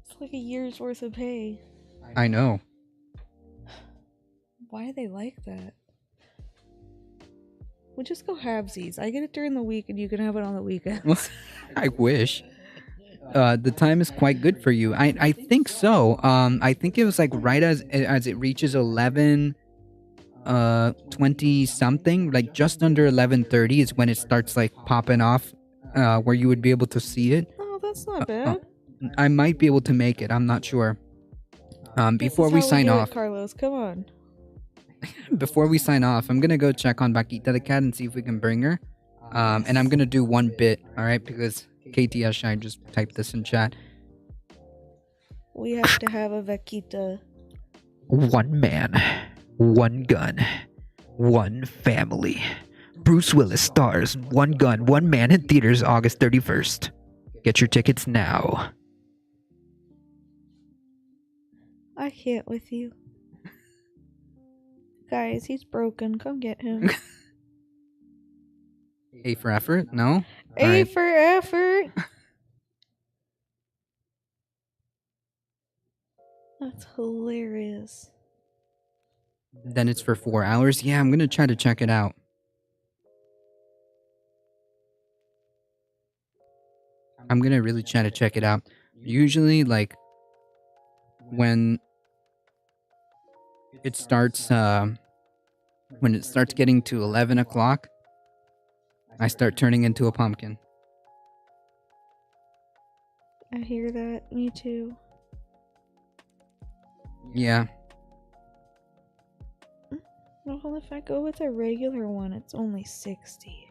C: It's like a year's worth of pay.
B: I know.
C: Why are they like that? We'll just go halvesies. I get it during the week and you can have it on the weekends.
B: I wish. The time is quite good for you. I think so. I think it was like right as it reaches 20 something, like just under 11:30 is when it starts like popping off, where you would be able to see it.
C: Oh, that's not bad.
B: I might be able to make it. I'm not sure. Before we sign off,
C: Carlos, come on.
B: before we sign off, I'm gonna go check on Vaquita the cat and see if we can bring her. And I'm gonna do one bit, all right? Because KTS, I just typed this in chat.
C: We have to have a Vaquita.
B: One man, one gun, one family. Bruce Willis stars One Gun, One Man in theaters August 31st. Get your tickets now.
C: I can't with you. Guys, he's broken. Come get him.
B: A for effort? No?
C: A for effort. That's hilarious.
B: Then it's for 4 hours? Yeah, I'm gonna try to check it out. I'm gonna really try to check it out. Usually, like, when it starts, getting to 11 o'clock, I start turning into a pumpkin.
C: I hear that. Me too.
B: Yeah.
C: Well, if I go with a regular one, it's only 60.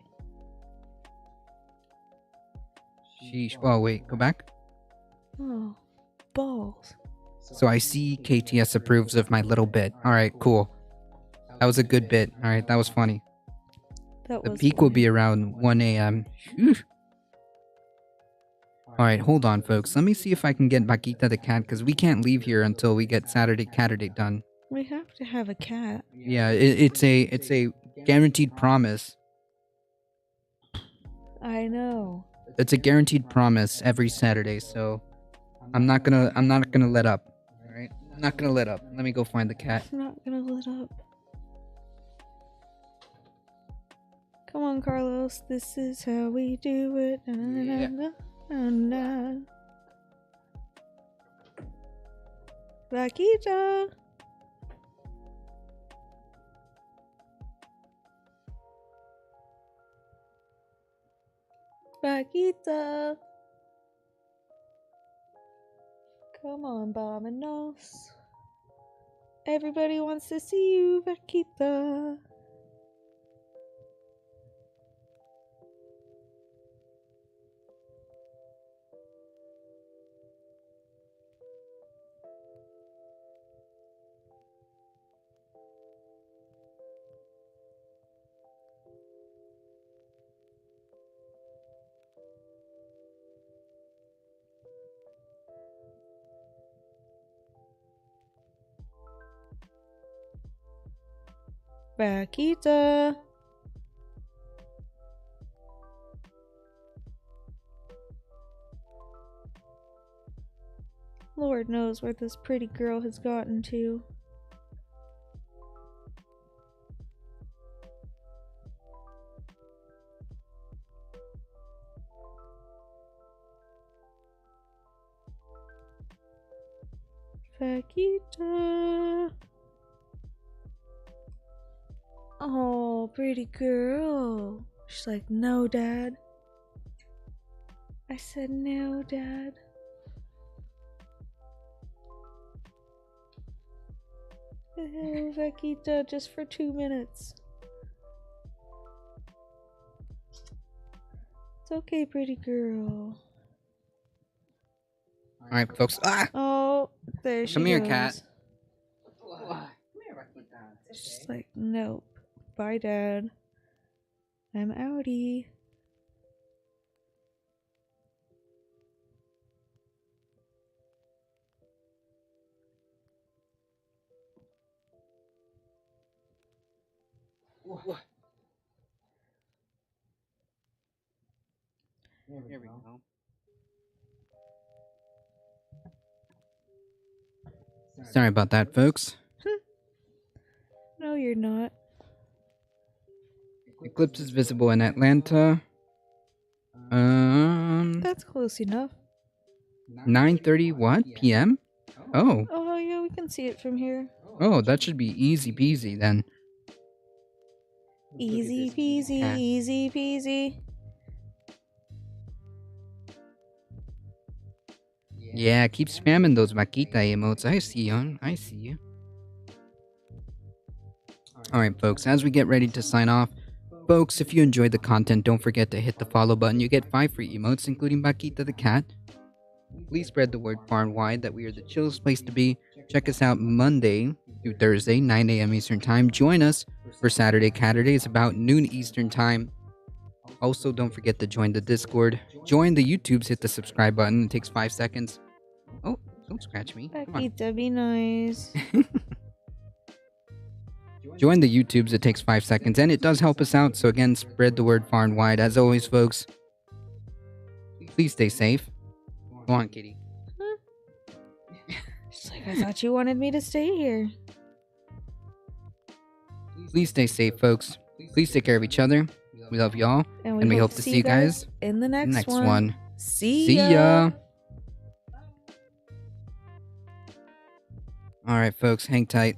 B: Sheesh. Oh, wait. Go back.
C: Oh, balls.
B: So I see KTS approves of my little bit. Alright, cool. That was a good bit. Alright, that was funny.
C: That
B: The
C: was
B: peak will
C: funny.
B: be around 1 a.m. Alright, hold on, folks. Let me see if I can get Paquita the cat, because we can't leave here until we get Caturday done.
C: We have to have a cat.
B: Yeah, it's a guaranteed promise.
C: I know.
B: It's a guaranteed promise every Saturday, so I'm not gonna let up. Alright? I'm not gonna let up. Let me go find the cat.
C: I'm not gonna let up. Come on, Carlos. This is how we do it. Na, na, na,
B: Yeah.
C: na, na, na. Vaquita. Vaquita. Come on, Vámonos. Everybody wants to see you, Vaquita. Vaquita. Lord knows where this pretty girl has gotten to. Vaquita. Oh, pretty girl. She's like, no, Dad. I said, no, Dad. Oh, Vaquita, just for 2 minutes. It's okay, pretty girl.
B: Alright, folks. Ah!
C: Oh, there she
B: Come here,
C: goes.
B: cat.
C: She's like, nope. Bye, Dad. I'm outie.
B: Here we go. Sorry about that, folks.
C: No, you're not.
B: Eclipse is visible in Atlanta.
C: That's close enough.
B: 9:30 what p.m. Oh,
C: Oh, yeah, we can see it from here.
B: oh, that should be easy peasy then.
C: Easy peasy,
B: cat.
C: easy peasy.
B: Yeah, keep spamming those Vaquita emotes. I see you. I see you. Alright, folks, as we get ready to sign off, folks, if you enjoyed the content, don't forget to hit the follow button. You get 5 free emotes, including Vaquita the cat. Please spread the word far and wide that we are the chillest place to be. Check us out Monday through Thursday, 9 a.m. Eastern Time. Join us for Caturday. It's about noon Eastern Time. Also, don't forget to join the Discord. Join the YouTubes, hit the subscribe button. It takes 5 seconds. Oh, don't scratch me. Come on.
C: Vaquita, be nice.
B: Join the YouTubes, it takes 5 seconds, and it does help us out, so again, spread the word far and wide. As always, folks, please stay safe. Go on, kitty.
C: She's like, I thought you wanted me to stay here.
B: Please stay safe, folks. Please take care of each other. We love y'all, and we hope to see you guys
C: in the next
B: next
C: one.
B: one.
C: See ya.
B: All right, folks, hang tight.